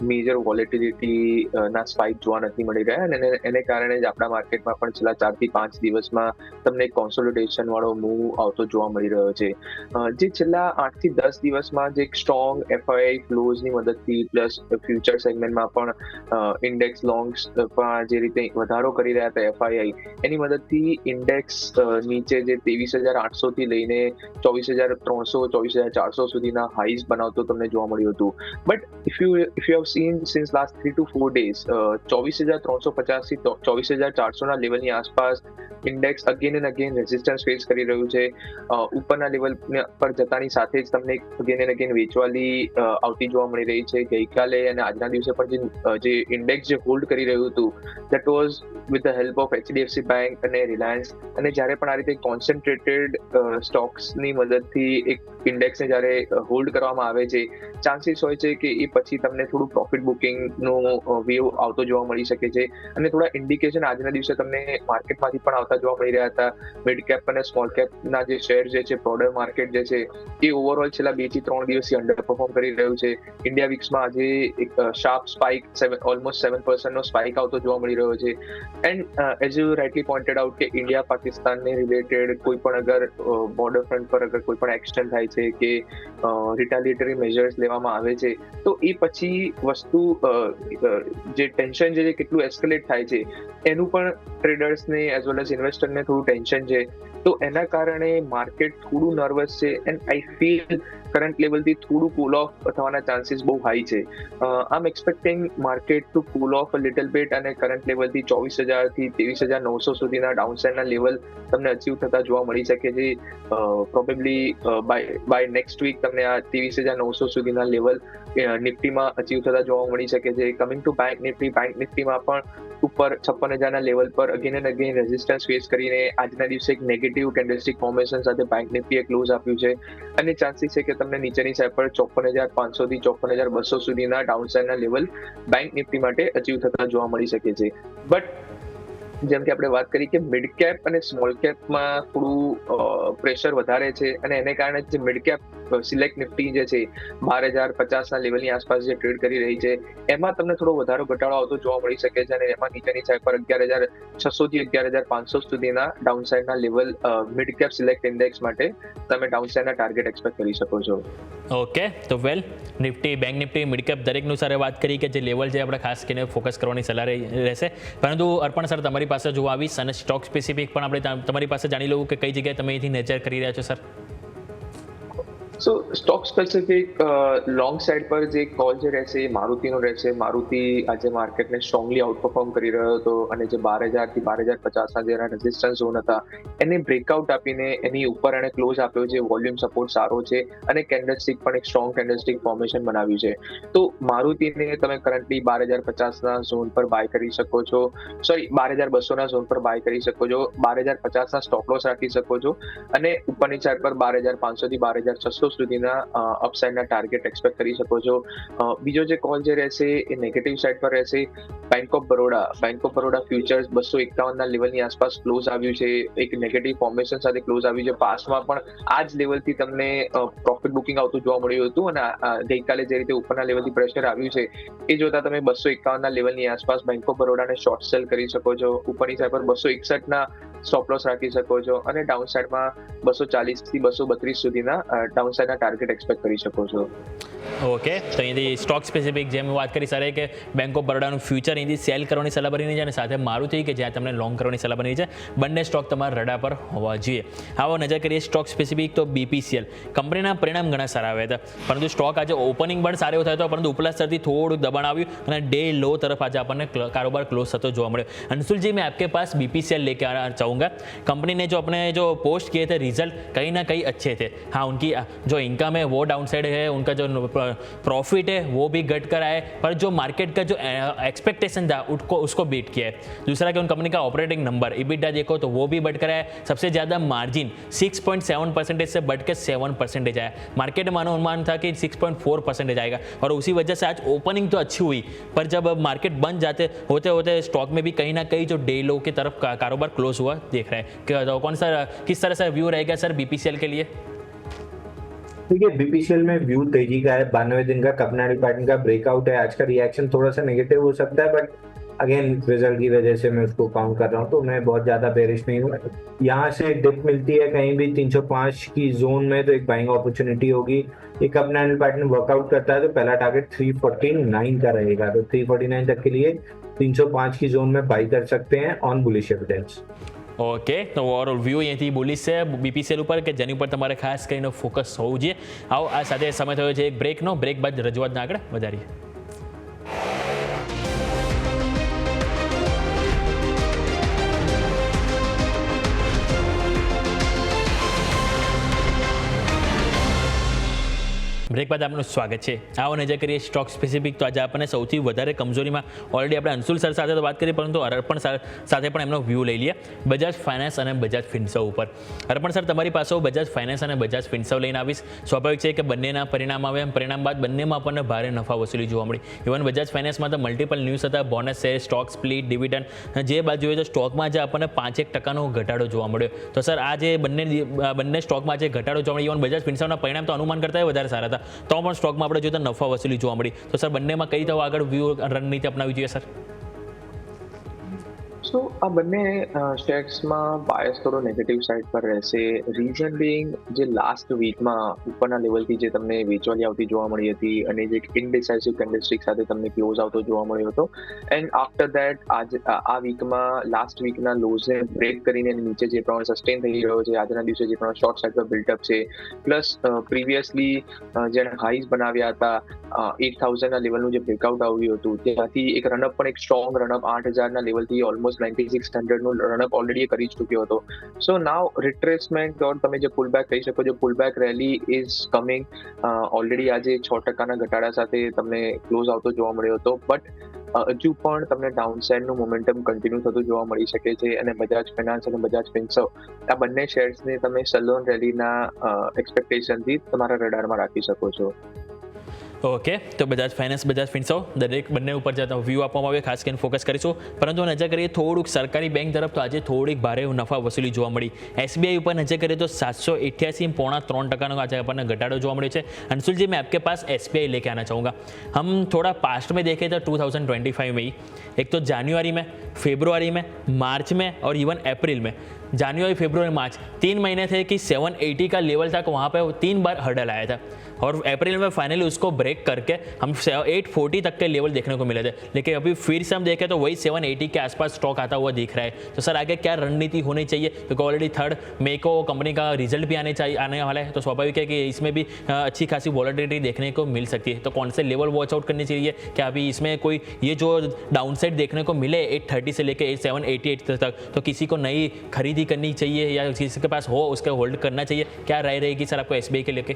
મેજર વોલેટિલિટી ના સ્પાઇક જોવા નથી મળી રહ્યા અને એને કારણે જ આપણા માર્કેટમાં પણ છેલ્લા 4 થી 5 દિવસમાં તમને એક કોન્સોલિડેશન વાળો મૂવ આવતો જોવા મળી રહ્યો છે. જે છેલ્લા 8 થી 10 દિવસમાં જે એક સ્ટ્રોંગ FII ફ્લોઝની મદદથી પ્લસ ફ્યુચર સેગમેન્ટમાં પણ ઇન્ડેક્સ લોંગ્સ પણ જે રીતે વધારો કરી રહ્યા હતા FII, એની મદદથી ઇન્ડેક્સ નીચે જે 23,800 થી લઈને 24,300 24,400 સુધીના હાઈઝ બનાવતો તમને જોવા મળ્યું હતું. But if you have seen since last 3 to 4 days 24,350 થી 24,400 ના લેવલની આસપાસ index again and again resistance face કરી રહ્યું છે. ઉપરના લેવલ પર જતાની સાથે જ તમને અગેન એન્ડ અગેન વેચવાલી આવતી જોવા મળી રહી છે. ગઈકાલે અને આજના દિવસે પણ જે ઇન્ડેક્સ જે હોલ્ડ કરી રહ્યું હતું that was with the help of HDFC bank અને રિલાયન્સ. અને જ્યારે પણ આ રીતે કોન્સન્ટ્રેટેડ સ્ટોક્સની મદદથી એક ઇન્ડેક્સને જ્યારે હોલ્ડ કરવામાં આવે છે, ચાન્સીસ હોય છે કે એ પછી તમને થોડું પ્રોફિટ બુકિંગનો વેવ આવતો જોવા મળી શકે છે. અને થોડા ઇન્ડિકેશન આજના દિવસે તમને માર્કેટમાંથી પણ આવતા જોવા મળી રહ્યા હતા. મિડ કેપ અને સ્મોલ કેપના જે શેર જે છે, બ્રોડર માર્કેટ જે છે, એ ઓવરઓલ છેલ્લા 2 થી 3 દિવસથી અંડર પરફોર્મ કરી રહ્યું છે. ઇન્ડિયા વિક્સમાં આજે એક શાર્પ સ્પાઇક ઓલમોસ્ટ 7% સ્પાઇક આવતો જોવા મળી રહ્યો છે. And as you rightly pointed out કે ઇન્ડિયા પાકિસ્તાનને રિલેટેડ કોઈ પણ અગર બોર્ડર ફ્રન્ટ પર અગર કોઈ પણ એક્શન થાય છે કે રિટાલિએટરી મેજર્સ લેવામાં આવે છે, તો એ પછી વસ્તુ જે ટેન્શન છે કેટલું એસ્કેલેટ થાય છે એનું પણ ટ્રેડર્સને એઝ વેલ એઝ ઇન્વેસ્ટરને થોડું ટેન્શન છે. તો એના કારણે માર્કેટ થોડું નર્વસ છે. એન્ડ આઈ ફીલ કરંટ લેવલથી થોડું કૂલ ઓફ થવાના ચાન્સીસ બહુ હાઈ છે. I am expecting market to cool off a little bit અને કરંટ લેવલથી 24,000 થી 23,900 સુધીના ડાઉનસાઇડના લેવલ તમને અચીવ થતા જોવા મળી શકે છે. પ્રોબેબલી બાય નેક્સ્ટ વીક તમને આ 23,900 સુધીના લેવલ નિફ્ટીમાં અચીવ થતા જોવા મળી શકે છે. કમિંગ ટુ બેંક નિફ્ટીમાં પણ ઉપર 56,000ના લેવલ પર again and again resistance face કરીને આજના દિવસે એક નેગેટિવ કેન્ડલસ્ટિક ફોર્મેશન સાથે બેંક નિફ્ટીએ ક્લોઝ આપ્યું છે. અને ચાન્સીસ છે કે તમને નીચેની સાઈડ પર 54,500 થી 54,200 સુધીના ડાઉનસાઇડના લેવલ બેંક નિફ્ટી માટે અચીવ થતા જોવા મળી શકે છે. બટ જેમ કે આપણે વાત કરી કે મિડ કેપ અને સ્મોલ કેપમાં થોડું પ્રેશર વધારે છે. અને એને કારણે જે મિડ કેપ સિલેક્ટ નિફ્ટી જે છે 12,050ના લેવલની આસપાસ જે ટ્રેડ કરી રહી છે, એમાં તમને થોડો વધારો ઘટાડો આવતો જોવા મળી શકે છે. અને એમાં નીચેની સાઈડ પર 11,600 થી 11,500 સુધીના ડાઉનસાઇડના level mid cap select index માટે તમે ડાઉનસાઇડના ટાર્ગેટ એક્સપેક્ટ કરી શકો છો. ઓકે, તો well Nifty, bank Nifty, mid cap દરેકનું સરે વાત કરી કે જે લેવલ છે આપણે ખાસ કરીને ફોકસ કરવાની સલાહ રહેશે. પરંતુ અર્પણ સર તમારી પાસે જોવા આવીશ અને સ્ટોક સ્પેસિફિક પણ આપણે તમારી પાસે જાણી લઉં કે કઈ જગ્યાએ તમે અહીંથી નજર કરી રહ્યા છો સર. સો સ્ટોક સ્પેસિફિક લોંગ સાઇડ પર જે કોલ જે રહેશે એ મારુતિનો રહેશે. મારુતિ આજે માર્કેટને સ્ટ્રોંગલી આઉટપરફોર્મ કરી રહ્યો હતો અને જે 12,000 થી 12,050ના જે રેઝિસ્ટન્સ ઝોન હતા એને બ્રેકઆઉટ આપીને એની ઉપર એને ક્લોઝ આપ્યો છે. વોલ્યુમ સપોર્ટ સારો છે અને કેન્ડલસ્ટિક પણ એક સ્ટ્રોંગ કેન્ડલસ્ટિક ફોર્મેશન બનાવ્યું છે. તો મારુતિને તમે કરન્ટલી 12,050ના ઝોન પર બાય કરી શકો છો. 12,200ના ઝોન પર બાય કરી શકો છો. 12,050ના સ્ટોપ લોસ રાખી શકો છો. અને ઉપરની સાઈડ પર 12,500 થી 12,600 સુધીના અપસાઇડના ટાર્ગેટ એક્સપેક્ટ કરી શકો છો. બીજો જે કોલ જે રહેશે એ નેગેટિવ સાઇડ પર રહેશે. બેંક ઓફ બરોડા ફ્યુચર્સ 251ના લેવલની આસપાસ ક્લોઝ આવ્યું છે. એક નેગેટિવ ફોર્મેશન સાથે ક્લોઝ આવ્યું છે. પાસ્ટમાં પણ આ જ લેવલથી તમને પ્રોફિટ બુકિંગ આવતું જોવા મળ્યું હતું. અને ગઈકાલે જે રીતે ઉપરના લેવલથી પ્રેશર આવ્યું છે એ જોતા તમે 251ના લેવલની આસપાસ બેંક ઓફ બરોડાને શોર્ટ સેલ કરી શકો છો. ઉપરની સાઈડ પર 261ના સ્ટોપ લોસ રાખી શકો છો. અને ડાઉન સાઈડમાં 240 થી 232 સુધીના ડાઉનસાઇડના ટાર્ગેટ એક્સપેક્ટ કરી શકો છો. ઓકે, તો અહીંથી સ્ટોક સ્પેસિફિક જેમ વાત કરી સરે કે બેંક ઓફ બરોડાનું ફ્યુચર અહીંથી સેલ કરવાની સલાહ બની છે અને સાથે મારુતિ કે જ્યાં તમને લોંગ કરવાની સલાહ બની છે. બંને સ્ટોક તમારા રડા પર હોવા જોઈએ. આવો નજર કરીએ સ્ટોક સ્પેસિફિક તો BPCL કંપનીના પરિણામ ઘણા સારા આવ્યા હતા, પરંતુ સ્ટોક આજે ઓપનિંગ પણ સારો થયો હતો, પરંતુ ઉપલા સ્તરથી થોડુંક દબાણ આવ્યું અને ડે લો તરફ આજે આપણને કારોબાર ક્લોઝ થતો જોવા મળ્યો. अंशुल जी, मैं आपके पास BPCL लेके आना चाहूँगा. कंपनी ने जो अपने जो पोस्ट किए थे रिजल्ट कहीं ना कहीं अच्छे थे. हाँ, उनकी जो इनकम है वो डाउन साइड है, उनका जो प्रॉफिट है वो भी घट कर आया है, पर जो मार्केट का जो एक्सपेक्टेशन था उसको बीट किया है. दूसरा कि उन कंपनी का ऑपरेटिंग नंबर EBITDA देखो तो वो भी बढ़ कर आया है. सबसे ज़्यादा मार्जिन 6.7% से बढ़ के 7% आया. मार्केट में अनुमान था कि 6.4% आएगा और उसी वजह से आज ओपनिंग तो अच्छी हुई, पर जब मार्केट बंद होते होते स्टॉक में भी कहीं ना कहीं जो डे लो की तरफ कारोबार क्लोज हुआ देख रहे हैं. कि कौन सा किस तरह से व्यू रहेगा सर BPCL के लिए? देखिए, BPCL में व्यू तेजी का है. 92 दिन का कपनाड़ी पैटर्न का ब्रेकआउट है. आज का रिएक्शन थोड़ा सा नेगेटिव हो सकता है, बट अगेन रिजल्ट की वजह से मैं उसको काउंट कर रहा हूँ, तो मैं बहुत ज्यादा बेरिश नहीं हूँ. यहाँ से डिप मिलती है कहीं भी 305 की जोन में तो एक बाइंग अपॉर्चुनिटी होगी. ये कपनाड़ी पैटर्न वर्कआउट करता है तो पहला टारगेट 349 का रहेगा, तो 349 तक के लिए 305 की जोन में बाई कर सकते हैं ऑन बुलिश एविडेंस. ઓકે, તો ઓવરઓલ વ્યૂ અહીંથી બોલીશ છે BPCL ઉપર કે જેની ઉપર તમારે ખાસ કરીને ફોકસ હોવું જોઈએ. આવો આ સાથે સમય થયો છે એક બ્રેકનો. બ્રેક બાદ રજૂઆતના આગળ વધારીએ. બ્રેક બાદ આપનું સ્વાગત છે. આવો નજર કરીએ સ્ટોક સ્પેસિફિક. તો આજે આપણને સૌથી વધારે કમજોરીમાં ઓલરેડી આપણે અંશુલ સર સાથે તો વાત કરી, પરંતુ અર્પણ સર સાથે પણ એમનો વ્યૂ લઈ લઈએ બજાજ ફાઇનાન્સ અને બજાજ ફિન્સર્વ ઉપર. અર્પણ સર, તમારી પાસે બજાજ ફાઇનાન્સ અને બજાજ ફિન્સર્વ લઈને આવીશ. સ્વાભાવિક છે કે બંનેના પરિણામ આવે, પરિણામ બાદ બંનેમાં આપણને ભારે નફા વસૂલી જોવા મળી. ઇવન બજાજ ફાઇનાન્સમાં તો મલ્ટિપલ ન્યૂઝ હતા, bonus share, stock split, dividend, જે બાદ જોઈએ તો સ્ટોકમાં જે આપણને 5% ઘટાડો જોવા મળ્યો. તો સર આ જે બંને સ્ટોકમાં જે ઘટાડો જોવા મળ્યો, ઇવન બજાજ ફિન્સર્વના પરિણામ તો અનુમાન કરતાં વધારે સારા હતા, તો પણ સ્ટોકમાં આપણે જોઈએ તો નફા વસૂલી જોવા મળી. તો સર બંનેમાં કઈ રીતે આગળ વ્યૂ રણનીતિ અપનાવવી જોઈએ સર? સો આ બંને શેર્સમાં બાયસ થોડો નેગેટિવ સાઇડ પર રહેશે. રીઝન બિંગ, જે લાસ્ટ વીકમાં ઉપરના લેવલથી જે તમને વેચવાલી આવતી જોવા મળી હતી અને જે ઇનડિસાઇસિવ કેન્ડલસ્ટિક સાથે તમને ક્લોઝ આવતો જોવા મળ્યો હતો, એન્ડ આફ્ટર દેટ આ વીકમાં લાસ્ટ વીકના લોઝને બ્રેક કરીને નીચે જે પ્રમાણે સસ્ટેન થઈ રહ્યો છે, આજના દિવસે જે પ્રમાણે શોર્ટ સાઇડ પર બિલ્ડઅપ છે, પ્લસ પ્રીવિયસલી જેણે હાઈઝ બનાવ્યા હતા 8,000ના લેવલનું જે બ્રેકઆઉટ આવ્યું હતું, ત્યાંથી એક રનઅપ પણ એક સ્ટ્રોંગ રનઅપ 8,000ના લેવલથી ઓલમોસ્ટ 9600નું રનઅપ ઓલરેડી કરી ચૂક્યો હતો. સો નાવ રિટ્રેસમેન્ટ ઓર તમે જે પુલબેક કહી શકો છો, pullback rally is coming. Already આજે 6%ના ઘટાડા સાથે તમને ક્લોઝ આવતો જોવા મળ્યો હતો, બટ હજુ પણ તમને ડાઉનસાઇડનું મોમેન્ટમ કન્ટિન્યુ થતું જોવા મળી શકે છે. અને બજાજ ફાઇનાન્સ અને બજાજ ફિન્સર્વ આ બંને શેર્સને તમે સલોન રેલીના એક્સપેક્ટેશનથી તમારા રડારમાં રાખી શકો છો. ઓકે, તો બજાજ ફાઇનાન્સ, બજાજ ફિન્સર્વ દરેક બંને ઉપર જતા વ્યૂ આપવામાં આવે, ખાસ કરીને ફોકસ કરીશું. પરંતુ નજર કરીએ થોડુંક સરકારી બેંક તરફ, તો આજે થોડીક ભારે નફા વસૂલી જોવા મળી. SBI ઉપર નજર કરીએ તો 788.3% આજે આપણને ઘટાડો જોવા મળ્યો છે. अंशुल जी, मैं आपके पास SBI लेके आना चाहूँगा. हम थोड़ा पास्ट में देखें तो 2025 में ही, एक तो जनवरी में, फेब्रुआरी में, मार्च में और इवन अप्रैल में, जनवरी, फरवरी, मार्च 3 महीने थे कि 780 का लेवल था, वहाँ पे 3 बार हर्डल आया था और अप्रैल में फाइनली उसको ब्रेक करके हम 840 तक के लेवल देखने को मिले थे. लेकिन अभी फिर से हम देखें तो वही 780 के आसपास स्टॉक आता हुआ दिख रहा है. तो सर आगे क्या रणनीति होनी चाहिए, क्योंकि ऑलरेडी 3rd मई को कंपनी का रिजल्ट भी आने वाला है, तो स्वाभाविक है कि इसमें भी अच्छी खासी वॉलेटिलिटी देखने को मिल सकती है. तो कौन से लेवल वॉच आउट करनी चाहिए? क्या अभी इसमें कोई ये जो डाउन साइड देखने को मिले 830 से लेकर 788 तक, तो किसी को नई खरीदी करनी चाहिए या किसी के पास हो उसका होल्ड करना चाहिए? क्या राय रहेगी सर आपको SBI के लेके?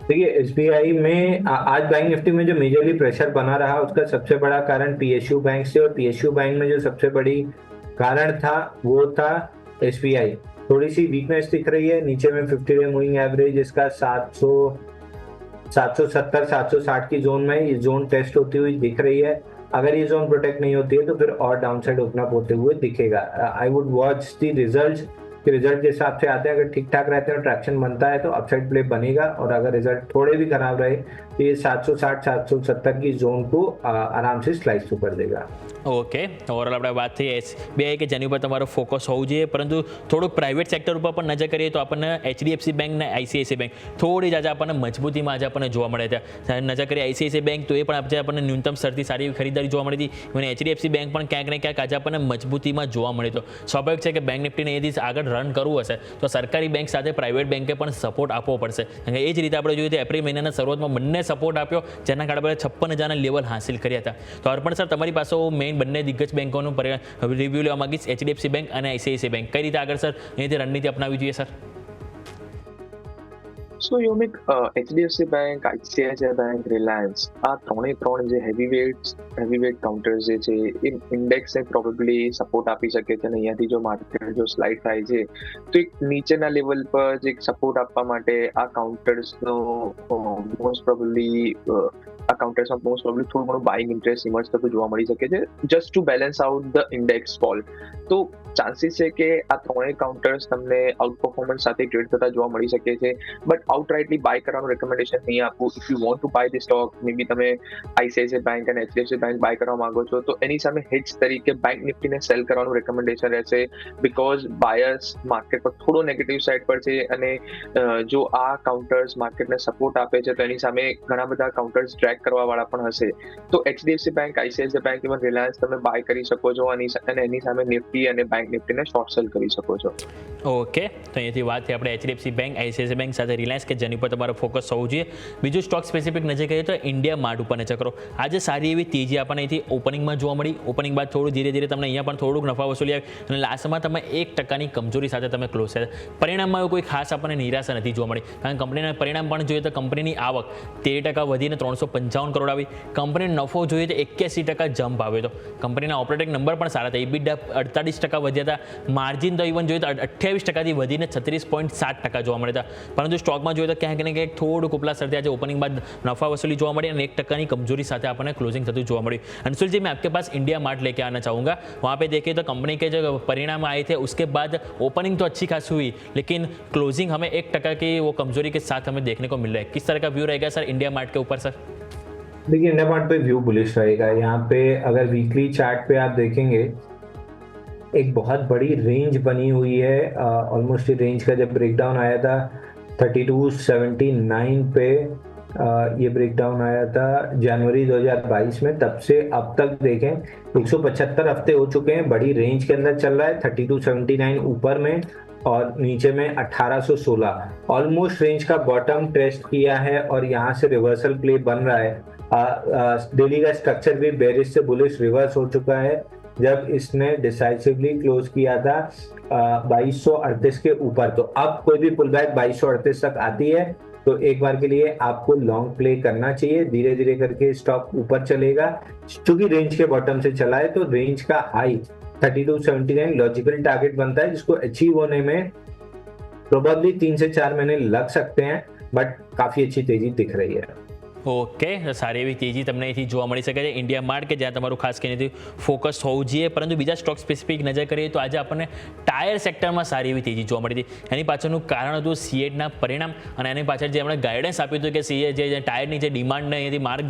देखिए, SBI में आज बैंक निफ्टी में जो मेजरली प्रेशर बना रहा, उसका सबसे बड़ा कारण PSU बैंक से, और PSU बैंक में जो सबसे बड़ी कारण था वो था SBI. थोड़ी सी वीकनेस दिख रही है नीचे में 50-डे मूविंग एवरेज इसका 770-760 की जोन में ये जोन टेस्ट होती हुई दिख रही है. अगर ये जोन प्रोटेक्ट नहीं होती है तो फिर और डाउनसाइड ओपन अप होते हुए दिखेगा. I would watch the result कि रिजल्ट के हिसाब से आते हैं. अगर ठीक ठाक रहते हैं और ट्रैक्शन बनता है तो अपसाइड प्ले बनेगा, और अगर रिजल्ट थोड़े भी खराब रहे तो ये 760-770 की जोन को आराम से स्लाइस थ्रू कर देगा. ઓકે, ઓવરઓલ આપણે વાત થઈ SBI કે જેની ઉપર તમારો ફોકસ હોવું જોઈએ, પરંતુ થોડુંક પ્રાઇવેટ સેક્ટર ઉપર પણ નજર કરીએ તો આપણને HDFC બેંક ને ICICI બેંક થોડી જ આજે આપણને મજબૂતીમાં આજે આપણને જોવા મળે છે. નજર કરીએ ICICI બેંક તો એ પણ આજે આપણને ન્યૂનતમ સ્તરથી સારી ખરીદારી જોવા મળી હતી, અને HDFC બેંક પણ ક્યાંક ને ક્યાંક આજે આપણને મજબૂતીમાં જોવા મળી. તો સ્વાભાવિક છે કે બેંક નિફ્ટીને એ દિવસ આગળ રન કરવું હશે તો સરકારી બેંક સાથે પ્રાઇવેટ બેંકે પણ સપોર્ટ આપવો પડશે. કારણ કે એ જ રીતે આપણે જોઈએ તો એપ્રિલ મહિનાના શરૂઆતમાં બંને સપોર્ટ આપ્યો, જેના કારણે આપણે 56,000ના લેવલ હાંસિલ કર્યા હતા. તો અર્પણ સર, તમારી પાસે મેઇન બંને દિગ્ગજ બેંકોનું રિવ્યૂ લેવા માંગીશ, HDFC બેંક અને ICICI બેંક. કઈ રીતે આગળ સર એની રણનીતિ અપનાવવી જોઈએ સર? સો યોમિક, HDFC bank, ICICI bank, Reliance આ ત્રણ જે હેવીવેટ કાઉન્ટર્સ જે છે એ ઇન્ડેક્સને પ્રોબેબલી સપોર્ટ આપી શકે છે. અને અહીંયાથી જો માર્કેટ જો સ્લાઇડ થાય છે તો એક નીચેના લેવલ પર જે સપોર્ટ આપવા માટે આ કાઉન્ટર્સનો મોસ્ટ પ્રોબેબલી થોડું ઘણું બાઇંગ ઇન્ટરેસ્ટ ઇમર્જ થતું જોવા મળી શકે છે, just to balance out the index fall. તો ચાન્સીસ છે કે આ ત્રણેય કાઉન્ટર્સ તમને આઉટ પરફોર્મન્સ સાથે ટ્રેડ થતા જોવા મળી શકે છે, બટ આઉટરાઇટલી બાય કરવાનું રેકમેન્ડેશન નહીં આપું. If you want to buy the stock, maybe તમે ICICI બેંક અને HDFC બેંક બાય કરવા માંગો છો તો એની સામે હેજ તરીકે બેંક નિફ્ટીને સેલ કરવાનું રેકમેન્ડેશન રહેશે, બિકોઝ બાયર્સ માર્કેટ પર થોડો નેગેટિવ સાઇડ પર છે. અને જો આ કાઉન્ટર્સ માર્કેટને સપોર્ટ આપે છે તો એની સામે ઘણા બધા કાઉન્ટર્સ ડ્રેગ ટ્રેક કરવા વાળા પણ હશે તો HDFC bank, ICICI bank, even Reliance તમે બાય કરી શકો છો અને એની સામે નિફ્ટી અને બેંક નિફ્ટીને શોર્ટ સેલ કરી શકો છો. ઓકે, તો અહીંયાથી વાત થઈ આપણે HDFC બેંક, ICICI બેંક સાથે રિલાયન્સ કે જેની પર તમારો ફોકસ હોવું જોઈએ. બીજું સ્ટોક સ્પેસિફિક નજર કરીએ તો ઇન્ડિયા માર્ટ ઉપર નજર કરો. આજે સારી એવી તેજી આપણને અહીંથી ઓપનિંગમાં જોવા મળી. ઓપનિંગ બાદ થોડું ધીરે ધીરે તમને અહીંયા પણ થોડુંક નફા વસૂલી આવી અને લાસ્ટમાં તમે 1% કમજોરી સાથે તમે ક્લોઝ થયા. પરિણામમાં કોઈ ખાસ આપણને નિરાશા નથી જોવા મળી, કારણ કે કંપનીના પરિણામ પણ જોઈએ તો કંપનીની આવક 13% વધીને 355 કરોડ આવી. કંપનીનો નફો જોઈએ તો 81% જમ્પ આવ્યો હતો. કંપનીના ઓપરેટિંગ નંબર પણ સારા હતા. EBITDA 48% વધ્યા હતા. માર્જિન તો ઇવન જોઈએ તો 28%થી વધીને 36.7% જોવા મળ્યા હતા. પરંતુ સ્ટોકમાં જોઈએ તો ક્યાંક ને ક્યાંક થોડુંક ઉપલા સરથી આજે ઓપનિંગ बाद नफा वसूली જોવા મળી અને 1% की कमजोरी साथ आपने क्लोजिंग थતું જોવા મળ્યું. अंशुल जी, मैं आपके पास इंडिया मार्ट लेके आना चाहूँगा. वहाँ पे देखिए तो कंपनी के जो परिणाम आए थे उसके बाद ओपनिंग तो अच्छी खासी हुई, लेकिन क्लोजिंग हमें 1% की वो कमजोरी के साथ हमें देखने को मिल रहा है. किस तरह का व्यू रहेगा सर इंडिया मार्ट के ऊपर सर? देखिए, इंडिया मार्ट पे व्यू बुलिश रहेगा. यहाँ पे अगर वीकली चार्ट पे आप देखेंगे एक बहुत बड़ी रेंज बनी हुई है. ऑलमोस्ट रेंज का जब ब्रेकडाउन आया था 3279 पे ये ब्रेकडाउन आया था जनवरी 2022 में. तब से अब तक देखें 175 हफ्ते हो चुके हैं. बड़ी रेंज के अंदर चल रहा है. 3279 ऊपर में और नीचे में 1816. ऑलमोस्ट रेंज का बॉटम टेस्ट किया है और यहाँ से रिवर्सल प्ले बन रहा है. डेली का स्ट्रक्चर भी बेरिश से बुलिश रिवर्स हो चुका है जब इसने डिसाइसिवली क्लोज किया था 2238 के ऊपर. तो अब कोई भी पुल बैक 2238 तक आती है तो एक बार के लिए आपको लॉन्ग प्ले करना चाहिए. धीरे धीरे करके स्टॉक ऊपर चलेगा. चूंकि रेंज के बॉटम से चला है तो रेंज का हाई 3279 लॉजिकल टारगेट बनता है, जिसको अचीव होने में प्रोबेबली 3 से 4 महीने लग सकते हैं, बट काफी अच्छी तेजी दिख रही है. ઓકે, સારી એવી તેજી તમને અહીંથી જોવા મળી શકે છે ઇન્ડિયા માર્ટ કે જ્યાં તમારું ખાસ કરીને ફોકસ હોવું જોઈએ. પરંતુ બીજા સ્ટોક સ્પેસિફિક નજર કરીએ તો આજે આપણને ટાયર સેક્ટરમાં સારી એવી તેજી જોવા મળી હતી. એની પાછળનું કારણ હતું સીએટના પરિણામ અને એની પાછળ જે એમણે ગાઈડન્સ આપ્યું હતું કે સીએ જે ટાયરની જે ડિમાન્ડને અહીંથી માર્ક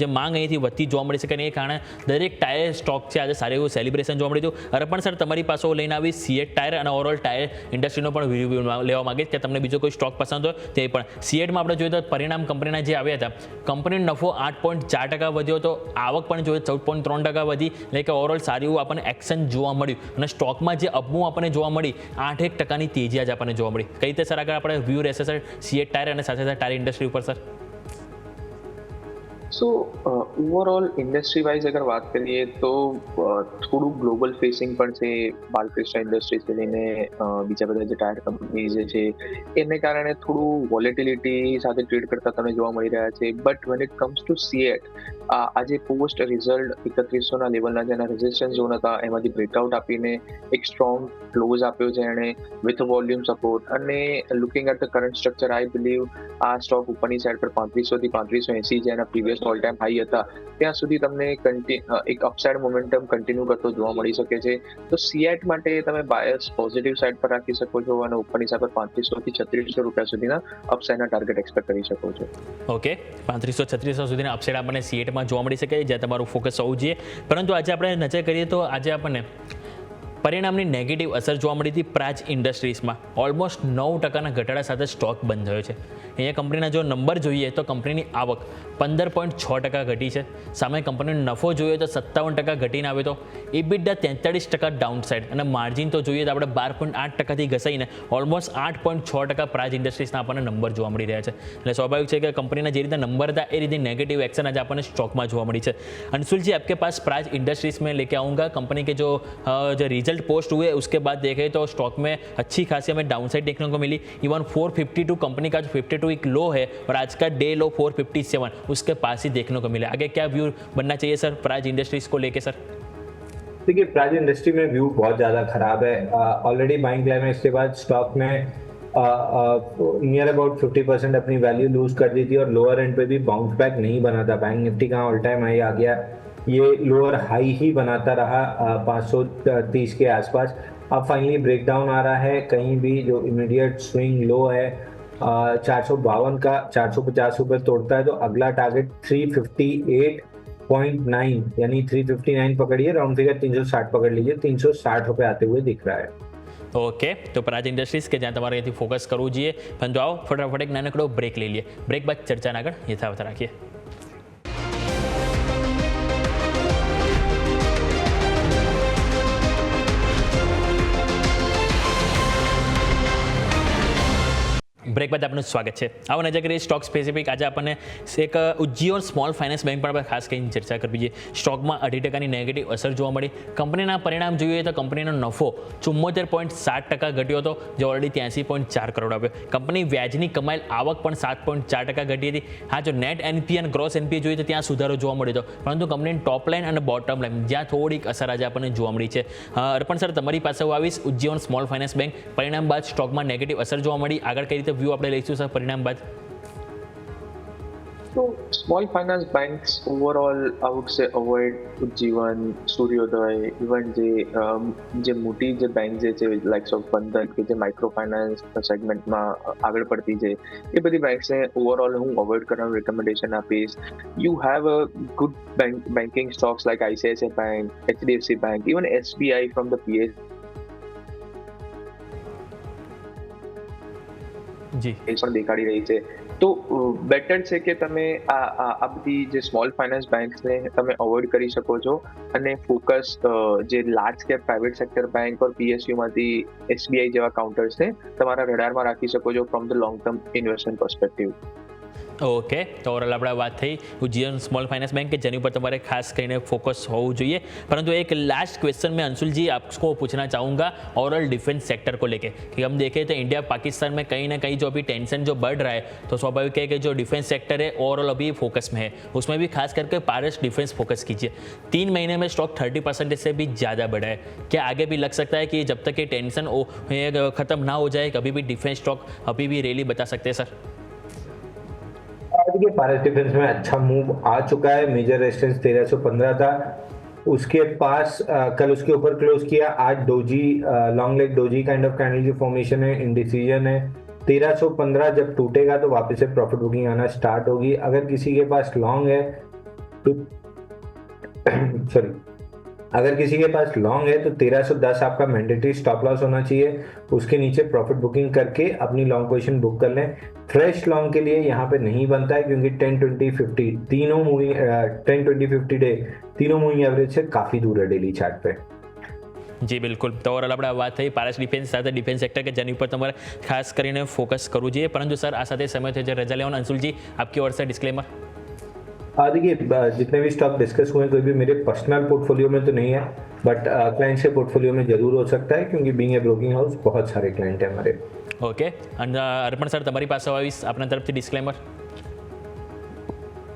જે માંગ અહીંથી વધતી જોવા મળી શકે, એ કારણે દરેક ટાયર સ્ટોક છે આજે સારું એવું સેલિબ્રેશન જોવા મળ્યું હતું. અરે પણ સર, તમારી પાસે લઈને આવી સીએટ ટાયર અને ઓવરઓલ ટાયર ઇન્ડસ્ટ્રીનો પણ રિવ્યુ લેવા માંગીશ કે તમને બીજો કોઈ સ્ટોક પસંદ હોય તે પણ. સીએટમાં આપણે જોઈએ તો પરિણામ કંપનીના જે આવ્યા હતા, કંપનીનો નફો 8.4% વધ્યો હતો. આવક પણ જોઈએ 14.3% વધી, એટલે કે ઓવરઓલ સારું એવું આપણને એક્શન જોવા મળ્યું અને સ્ટોકમાં જે અપમૂવ આપણને જોવા મળી 8% તેજી આજે આપણને જોવા મળી. કઈ રીતે સર આગળ આપણે વ્યૂ રહેશે સર સીએટ ટાયર અને સાથે સાથે ટાયર ઇન્ડસ્ટ્રી ઉપર સર? સો ઓવરઓલ ઇન્ડસ્ટ્રી વાઇઝ અગર વાત કરીએ તો થોડું ગ્લોબલ ફેસિંગ પણ છે. બાલકૃષ્ણ ઇન્ડસ્ટ્રીઝથી લઈને બીજા બધા જે ટાયર કંપનીઝ છે એને કારણે થોડું વોલેટિલિટી સાથે ટ્રેડ કરતા તમને જોવા મળી રહ્યા છે. But when it comes to CEAT, આજે પોસ્ટ રિઝલ્ટ 3100ના લેવલના જેના રેઝિસ્ટન્સ ઝોન હતા એમાંથી બ્રેકઆઉટ આપીને એક સ્ટ્રોંગ ક્લોઝ આપ્યો છે એણે વિથ વોલ્યુમ સપોર્ટ. અને looking at the current structure, I believe આ સ્ટોક ઉપરની સાઈડ પર 3500 થી 3580 જેના પ્રીવિયસ ઓલ ટાઈમ હાઈ હતા ત્યાં સુધી તમને એક અપસાઇડ મોમેન્ટમ કન્ટિન્યુ કરતો જોવા મળી શકે છે. તો સીએટ માટે તમે બાયસ પોઝિટિવ સાઈડ પર રાખી શકો છો અને ઉપરની સાઈડ પર 3500 થી 3600 રૂપિયા સુધીના અપસાઇડના ટાર્ગેટ એક્સપેક્ટ કરી શકો છો. ઓકે, 3500-3600 સુધીના અપસાઇડ આપણને સીએટમાં જોવા મળી શકે જ્યાં તમારું ફોકસ હોવું જોઈએ. પરંતુ આજે આપણે નજર કરીએ તો આજે આપણને પરિણામની નેગેટિવ અસર જોવા મળી હતી પ્રાજ ઇન્ડસ્ટ્રીઝમાં. ઓલમોસ્ટ 9%ના ઘટાડા સાથે સ્ટોક બંધ થયો છે. અહીંયા કંપનીના જો નંબર જોઈએ તો કંપનીની આવક 15.6% ઘટી છે. સામે કંપનીનો નફો જોઈએ તો 57% ઘટીને આવ્યો હતો. EBITDA 43% ડાઉન સાઇડ અને માર્જિન તો જોઈએ તો આપણે 12.8%થી ઘસાઈને ઓલમોસ્ટ 8.6% પ્રાજ ઇન્ડસ્ટ્રીઝના આપણને નંબર જોવા મળી રહ્યા છે. એટલે સ્વાભાવિક છે કે કંપનીના જે રીતે નંબર હતા એ રીતે નેગેટિવ એક્શન આજે આપણને स्टॉक में જોવા મળી છે. अंशुल जी, आपके पास प्राज इंडस्ट्रीज में लेके आऊँगा. कंपनी के जो रिजल्ट पोस्ट हुए उसके बाद देखें तो स्टॉक में अच्छी खासी हमें डाउन साइड देखने को मिली. इवन 452 कंपनी का जो 52 एक लो है और आज का डे लो 457 उसके पास ही देखने को मिला. आगे क्या व्यू बनना चाहिए सर प्राज इंडस्ट्रीज को लेके सर? देखिए, प्राज इंडस्ट्री में व्यू बहुत ज़्यादा खराब है. ऑलरेडी बाइंग क्लाइमेक्स के बाद स्टॉक में नियर अबाउट 50% अपनी वैल्यू लूज कर दी थी और लोअर एंड पे भी बाउंस बैक नहीं बना था. बैंक निफ्टी का ऑल टाइम हाई आ गया, ये लोअर हाई ही बनाता रहा 530 के आसपास. अब फाइनली ब्रेकडाउन आ रहा है. कहीं भी जो इमीडिएट स्विंग लो है 452 का 450 रुपये तोड़ता है तो अगला टारगेट 358.9 यानी 359 पकड़िए, राउंड फिगर 360 पकड़ लीजिए. 360 रुपये आते हुए दिख रहा है. ओके, तो प्राज इंडस्ट्रीज के જ્યાં તમારે અહીંથી ફોકસ કરવું જોઈએ. પરંતુ આવો ફટાફટ એક નાનકડો બ્રેક લઈ લઈએ. બ્રેક બાદ ચર્ચાના આગળ યથાવત રાખીએ. બ્રેક બાદ આપનું સ્વાગત છે. આવો નજર કરીએ સ્ટોક સ્પેસિફિક. આજે આપણને એક ઉજ્જીવન સ્મોલ ફાઇનાન્સ બેંક પર આપણે ખાસ કરીને ચર્ચા કરવી છે. સ્ટોકમાં 8% નેગેટિવ અસર જોવા મળી. કંપનીના પરિણામ જોઈએ તો કંપનીનો નફો 74.7% ઘટ્યો હતો, જે ઓલરેડી 83.4 કરોડ આવ્યો. કંપની વ્યાજની કમાયેલ આવક પણ 7.4% ઘટી હતી. હા, જો નેટ એનપી અને ગ્રોસ એનપી જોઈએ તો ત્યાં સુધારો જોવા મળ્યો હતો, પરંતુ કંપનીની ટોપ લાઇન અને બોટમ લાઇન જ્યાં થોડીક અસર આજે આપણને જોવા મળી છે. અર્પણ સર, તમારી પાસે હું આવીશ. ઉજ્જીવન સ્મોલ ફાઇનાન્સ બેંક પરિણામ બાદ સ્ટોકમાં નેગેટિવ અસર જોવા મળી. આગળ કઈ રીતે વ્યૂ આપણે લઈશું સર પરિણામ બાદ? So small finance banks overall, I would say avoid Ujjivan, Suryoday, even જે મોટી જે બેંક જે છે લાઇક્સ ઓફ બંધન કે જે માઇક્રો ફાઇનાન્સ સેગમેન્ટમાં આગળ પડતી છે, એ બધી બેંક્સને ઓવરઓલ હું અવોઇડ કરવાનું રેકમેન્ડેશન આપીશ. You have a good banking stocks like ICICI Bank, HDFC Bank, even SBI from the PS જી પણ દેખાડી રહી છે. તો બેટર છે કે તમે આ બધી જે સ્મોલ ફાઇનાન્સ બેંક્સને તમે અવોઇડ કરી શકો છો અને ફોકસ જે large cap private sector bank or PSUમાંથી SBI જેવા કાઉન્ટર્સને તમારા રડારમાં રાખી શકો છો from the long term investment perspective. Okay, તો ઓવરઓલ આપણે વાત થઈ ઉજ્જીવન સ્મॉल फाइनेंस बैंक के જેની ઉપર તમારે ખાસ કરીને ફોકસ હોવું જોઈએ. પરંતુ एक लास्ट क्वेश्चन मैं अंशुल जी आपको पूछना चाहूँगा ओवरऑल डिफेंस सेक्टर को लेके कि हम देखें तो इंडिया पाकिस्तान में कहीं ना कहीं जो अभी टेंशन जो बढ़ रहा है, तो स्वाभाविक है कि जो डिफेंस सेक्टर है ओवरऑल अभी फोकस में है, उसमें भी खास करके पारस डिफेंस फोकस कीजिए. 3 महीने में स्टॉक 30% से भी ज़्यादा बढ़ा है. क्या आगे भी लग सकता है कि जब तक ये टेंशन खत्म ना हो जाए कभी भी डिफेंस स्टॉक अभी भी रैली बता सकते हैं सर? देखिए, पारस डिफेंस में अच्छा मूव आ चुका है. मेजर रेजिस्टेंस 1315 था, उसके पास कल उसके ऊपर क्लोज किया. आज doji long leg doji kind of candle की फॉर्मेशन है, इंडिसीजन है. 1315 जब टूटेगा तो वापस से प्रॉफिट बुकिंग आना स्टार्ट होगी. अगर किसी के पास लॉन्ग है तो अगर किसी के पास लॉन्ग है तो 1310 आपका मैंडेटरी स्टॉप लॉस होना चाहिए. उसके नीचे प्रॉफिट बुकिंग करके अपनी लॉन्ग पोजीशन बुक कर लें. फ्रेश लॉन्ग के लिए यहाँ पे नहीं बनता है क्योंकि 10, 20, 50 तीनों मूविंग 10, 20, 50 डे तीनों मूविंग एवरेज से काफ़ी दूर है डेली चार्ट पे. જી બિલકુલ. તો ઓવરઓલ આપણે વાત થઈ પારસ ડિફેન્સ સાથે ડિફેન્સ સેક્ટર કે જેની ઉપર તમારે ખાસ કરીને ફોકસ કરવું જોઈએ. પરંતુ સર આ સાથે સમય થયો છે રજા લેવાનો. અંશુલજી आपकी ओर से डिस्क्लेमर. देखिए, जितने भी स्टॉक डिस्कस हुए कोई भी मेरे पर्सनल पोर्टफोलियो में तो नहीं है, बट क्लाइंट के पोर्टफोलियो में जरूर हो सकता है क्योंकि बीइंग ए ब्रोकिंग हाउस बहुत सारे क्लाइंट हैं हमारे. ઓકે, અને અર્પણ સર તમારી પાસે આવીશ આપના તરફથી ડિસ્ક્લેમર.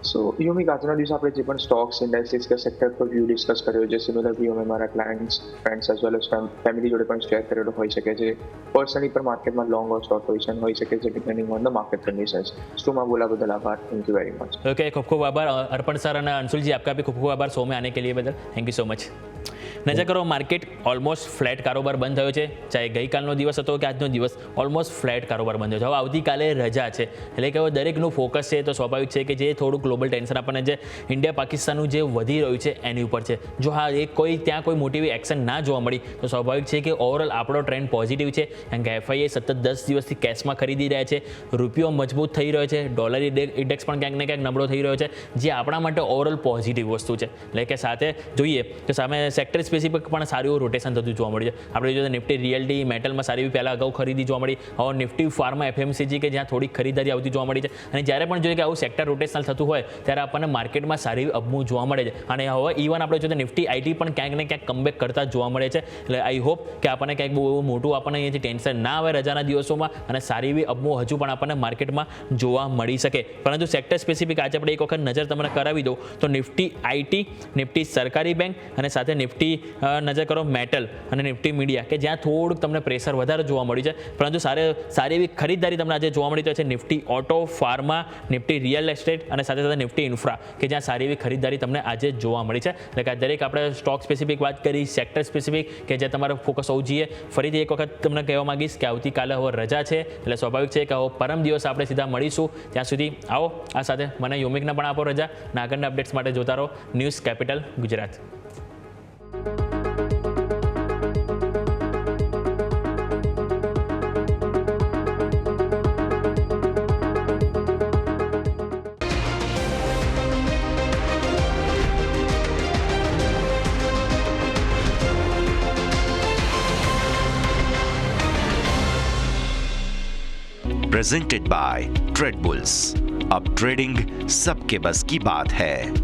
સો યુમિક, આજના દિવસે આપણે જે પણ સ્ટોક્સ ઇન્ડેક્સિસ કે સેક્ટર પર વ્યૂ ડિસ્કસ કર્યો છે, સિમિલર વ્યૂ અમે મારા clients, friends as well as family જોડે પણ શેર કરેલો હોઈ શકે છે. પર્સનલી પણ માર્કેટમાં લોંગ ઓર શોર્ટ પોઝિશન હોઈ શકે છે depending on the market conditions. સ્ટોમાં બોલા બદલ આભાર. Thank you very much. Okay, ખૂબ ખૂબ આભાર અર્પણ સર અને અંશુલ जी, आपका भी खूब खूब आभार शो में आने के लिए बदल. Thank you so much. નજર કરો, માર્કેટ ઓલમોસ્ટ ફ્લેટ કારોબાર બંધ થયો છે. ચાહે ગઈકાલનો દિવસ હતો કે આજનો દિવસ, ઓલમોસ્ટ ફ્લેટ કારોબાર બંધ થયો છે. હવે આવતીકાલે રજા છે, એટલે કે હવે દરેકનું ફોકસ છે તો સ્વાભાવિક છે કે જે થોડું ગ્લોબલ ટેન્શન આપણને જે ઇન્ડિયા પાકિસ્તાનનું જે વધી રહ્યું છે એની ઉપર છે. જો હા ત્યાં કોઈ મોટી એવી એક્શન ના જોવા મળી તો સ્વાભાવિક છે કે ઓવરઓલ આપણો ટ્રેન્ડ પોઝિટિવ છે. કારણ કે FIA સતત 10 દિવસથી કેશમાં ખરીદી રહ્યા છે, રૂપિયો મજબૂત થઈ રહ્યો છે, ડોલર ઇન્ડેક્સ પણ ક્યાંક ને ક્યાંક નબળો થઈ રહ્યો છે, જે આપણા માટે ઓવરઓલ પોઝિટિવ વસ્તુ છે. એટલે કે સાથે જોઈએ તો સામે સેક્ટર સ્પેસિફિક પણ સારું એવું રોટેશન થતું જોવા મળ્યું છે. આપણે જોઈએ તો નિફ્ટી રિયલ્ટી મેટલમાં સારી એવી પહેલાં અગાઉ ખરીદી જોવા મળી. હવે નિફ્ટી ફાર્મા FMCG કે જ્યાં થોડીક ખરીદારી આવતી જોવા મળી છે. અને જ્યારે પણ જોઈએ કે આવું સેક્ટર રોટેશનલ થતું હોય ત્યારે આપણને માર્કેટમાં સારી એવી અપમૂવ જોવા મળે છે. અને હવે ઇવન આપણે જોઈએ તો નિફ્ટી IT પણ ક્યાંક ને ક્યાંક કમબેક કરતા જોવા મળે છે. એટલે આઈ હોપ કે આપણને ક્યાંક બહુ એવું મોટું આપણને અહીંયાથી ટેન્શન ના આવે રજાના દિવસોમાં અને સારી એવી અપમૂવ હજુ પણ આપણને માર્કેટમાં જોવા મળી શકે. પરંતુ સેક્ટર સ્પેસિફિક આજે આપણે એક વખત નજર તમને કરાવી દઉં તો નિફ્ટી IT, નિફ્ટી સરકારી બેંક અને સાથે નિફ્ટી નજર કરો મેટલ અને નિફ્ટી મીડિયા કે જ્યાં થોડુંક તમને પ્રેશર વધારે જોવા મળ્યું છે. પરંતુ સારી એવી ખરીદદારી તમને આજે જોવા મળી છે. Nifty auto, pharma, Nifty real estate અને સાથે સાથે નિફ્ટી ઇન્ફ્રા કે જ્યાં સારી એવી ખરીદદારી તમને આજે જોવા મળી છે. એટલે કે દરેક આપણે સ્ટોક સ્પેસિફિક વાત કરી, સેક્ટર સ્પેસિફિક કે જે તમારે ફોકસ હોવું જોઈએ. ફરીથી એક વખત તમને કહેવા માંગીશ કે આવતીકાલે હવે રજા છે, એટલે સ્વાભાવિક છે કે હવે પરમ દિવસ આપણે સીધા મળીશું. ત્યાં સુધી આવો આ સાથે મને યોમિકને પણ આપો રજા. આગળના અપડેટ્સ માટે જોતા રહો news capital Gujarat. Presented by trade bulls. अब ट्रेडिंग सबके बस की बात है।